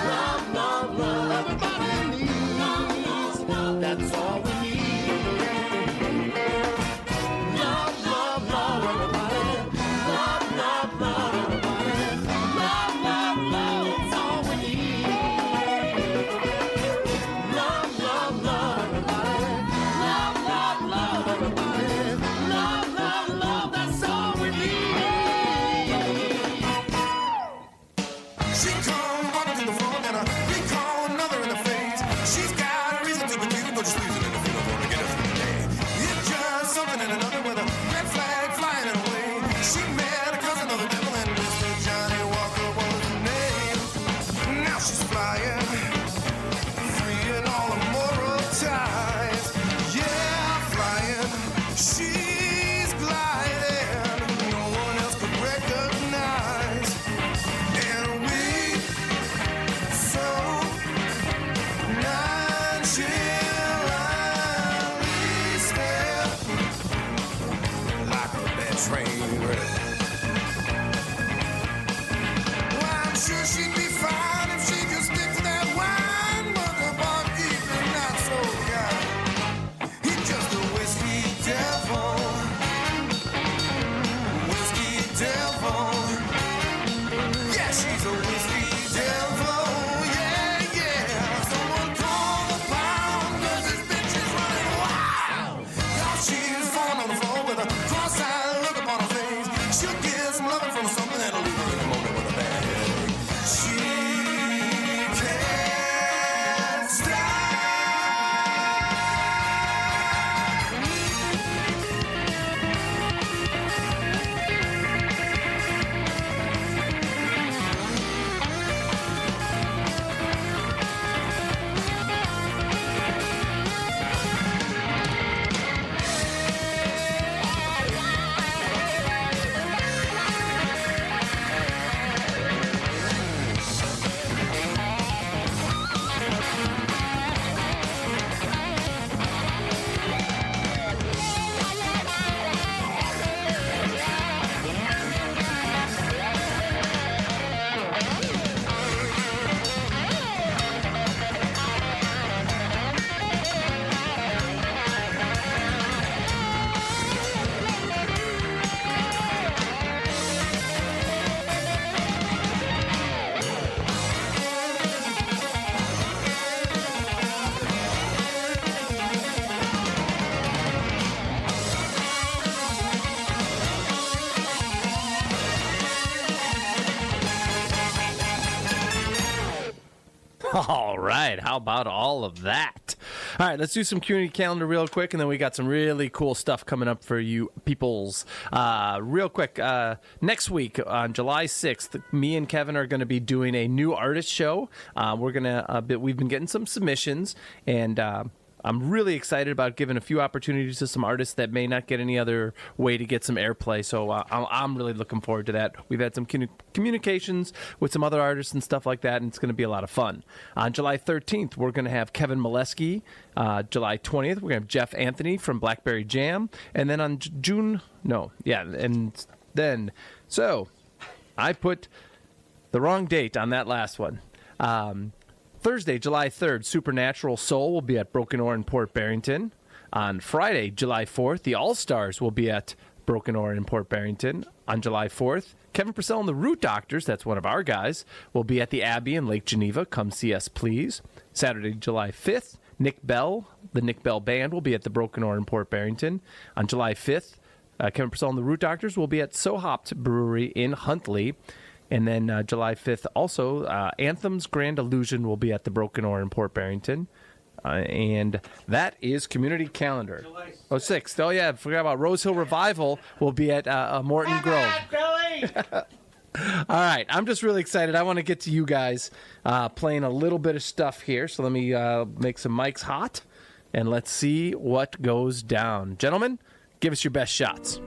Love, love, love, everybody needs. That's all we need. Love, love, love, everybody. Love, love, love, everybody. Love, love, love, that's all we need. Love, love, love, everybody. Love, love, love, everybody. Love, love, love, that's all we need. She come walking to the front and we call another in the face. She's got a reason to be cute, but she's squeezing in the field gonna get us for the day. It's just something and another with a red flag flying it away. She met a cousin of the devil and Mr. Johnny Walker was her name. Now she's flying, freeing all the moral ties. Yeah, flying, she's gliding. No one else could recognize. And we so nonchalantly stare like a bad train wreck. Well, I'm sure she'd be fine if she could stick to that wine, but the barkeeper not so guy. He's just a whiskey devil. Whiskey devil. Yeah, she's a whiskey devil. Yeah, yeah. Someone call the pound, 'cause this bitch is running wild. Y'all, she's falling on the floor with a cross-eyed look upon her face. She'll get some loving from something that'll leave her in a moment with a bad headache. She can't stop. All right, how about all of that? All right, let's do some community calendar real quick, and then we got some really cool stuff coming up for you peoples. Real quick, next week on July 6th, me and Kevin are going to be doing a new artist show. We've been getting some submissions, and I'm really excited about giving a few opportunities to some artists that may not get any other way to get some airplay. So I'm really looking forward to that. We've had some communications with some other artists and stuff like that, and it's going to be a lot of fun. On July 13th, we're going to have Kevin Molesky. July 20th, we're going to have Jeff Anthony from Blackberry Jam. And then on so I put the wrong date on that last one. Thursday, July 3rd, Supernatural Soul will be at Broken Oar in Port Barrington. On Friday, July 4th, the All-Stars will be at Broken Oar in Port Barrington. On July 4th, Kevin Purcell and the Root Doctors, that's one of our guys, will be at the Abbey in Lake Geneva. Come see us, please. Saturday, July 5th, Nick Bell, the Nick Bell Band, will be at the Broken Oar in Port Barrington. On July 5th, Kevin Purcell and the Root Doctors will be at So Hopped Brewery in Huntley. And then July 5th, also, Anthem's Grand Illusion will be at the Broken Oar in Port Barrington. And that is community calendar. 6th. Oh, yeah, forgot about Rose Hill Revival will be at Morton Grove. All right, I'm just really excited. I want to get to you guys playing a little bit of stuff here. So let me make some mics hot, and let's see what goes down. Gentlemen, give us your best shots.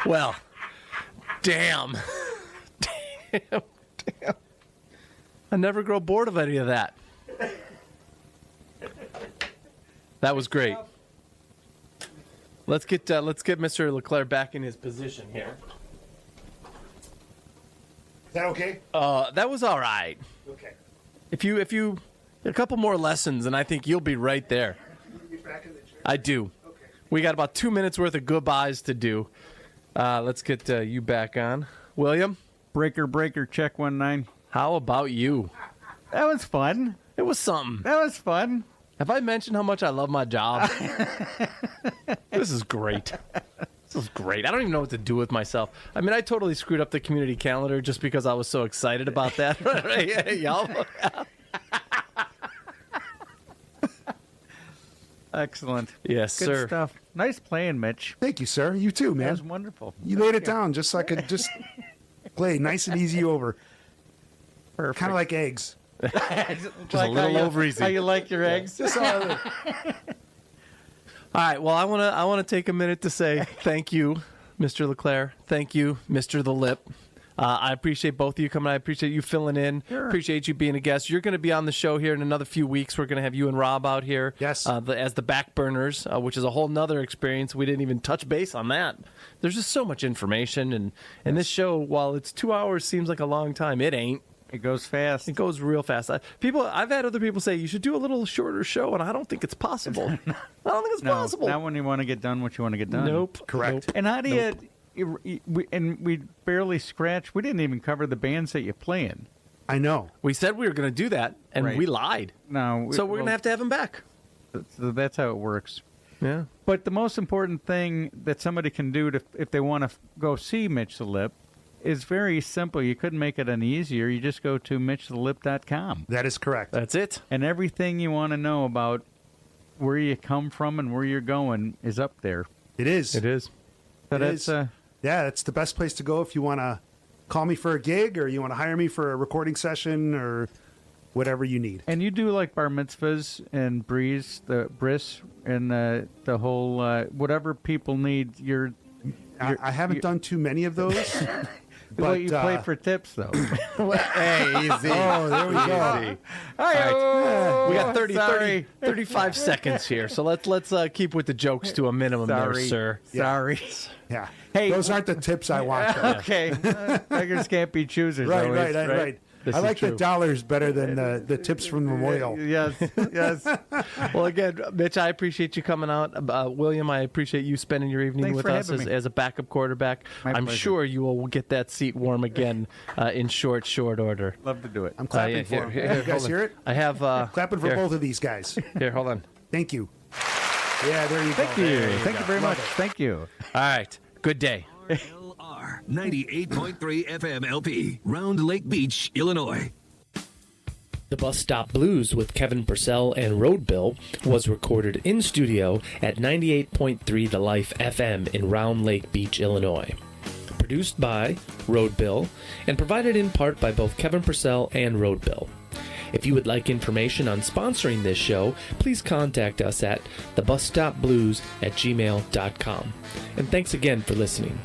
Well, damn. Damn. I never grow bored of any of that. That was great. Let's get Mr. LeClair back in his position here. Is that okay? That was all right. Okay. If you a couple more lessons, and I think you'll be right there. I do. Okay. We got about 2 minutes worth of goodbyes to do. Let's get you back on, William. Breaker, check 19. How about you? That was fun. It was something. That was fun. Have I mentioned how much I love my job? This is great. This is great. I don't even know what to do with myself. I mean, I totally screwed up the community calendar just because I was so excited about that. Y'all. Excellent. Yes, Good sir. stuff. Nice playing, Mitch. Thank you, sir. You too, man. That was wonderful. You laid it down just so I could just play nice and easy over. Perfect. Kind of like eggs. Just a little over easy. How you like your eggs? Just all right. Well, I want to take a minute to say thank you, Mr. LeClair. Thank you, Mr. The Lip. I appreciate both of you coming. I appreciate you filling in. Sure. Appreciate you being a guest. You're going to be on the show here in another few weeks. We're going to have you and Rob out here. Yes. As the back burners, which is a whole nother experience. We didn't even touch base on that. There's just so much information. And this show, while it's 2 hours, seems like a long time. It ain't. It goes fast. It goes real fast. I've had other people say you should do a little shorter show, and I don't think it's possible. I don't think it's possible. Not when you want to get done what you want to get done. Nope. Correct. Nope. And how do we barely scratched. We didn't even cover the bands that you play in. I know. We said we were going to do that, and Right. we lied. No. So we're going to have him back. That's how it works. Yeah. But the most important thing that somebody can do if they want to go see Mitch the Lip is very simple. You couldn't make it any easier. You just go to mitchthelip.com. That is correct. That's it. And everything you want to know about where you come from and where you're going is up there. It is. It is. So It that's is. Yeah, it's the best place to go if you want to call me for a gig or you want to hire me for a recording session or whatever you need. And you do like bar mitzvahs and bris and the whole whatever people need. I haven't done too many of those. Well, But you play for tips, though. Hey, easy. Oh, there we go. Easy. All right. We got 35 seconds here, so let's keep with the jokes to a minimum there, sir. Sorry. Yeah. Hey, those aren't the tips I want. though. Okay. Beggars can't be choosers. Right, always, right. This I is like the true. dollars better than the tips from the memorial. Yes, yes. Well, again, Mitch, I appreciate you coming out. William, I appreciate you spending your evening Thanks with for us having me. as a backup quarterback. My I'm pleasure. sure you will get that seat warm again in short order. Love to do it. I'm clapping for them. You guys hear it? I have Clapping for here. both of these guys. Here, hold on. Thank you. Yeah, there you go. Thank you. There Thank you very Love much. it. Thank you. All right. Good day. LR 98.3 FM LP, Round Lake Beach, Illinois. The Bus Stop Blues with Kevin Purcell and Road Bill was recorded in studio at 98.3 The Life FM in Round Lake Beach, Illinois. Produced by Road Bill and provided in part by both Kevin Purcell and Road Bill. If you would like information on sponsoring this show, please contact us at thebusstopblues@gmail.com. And thanks again for listening.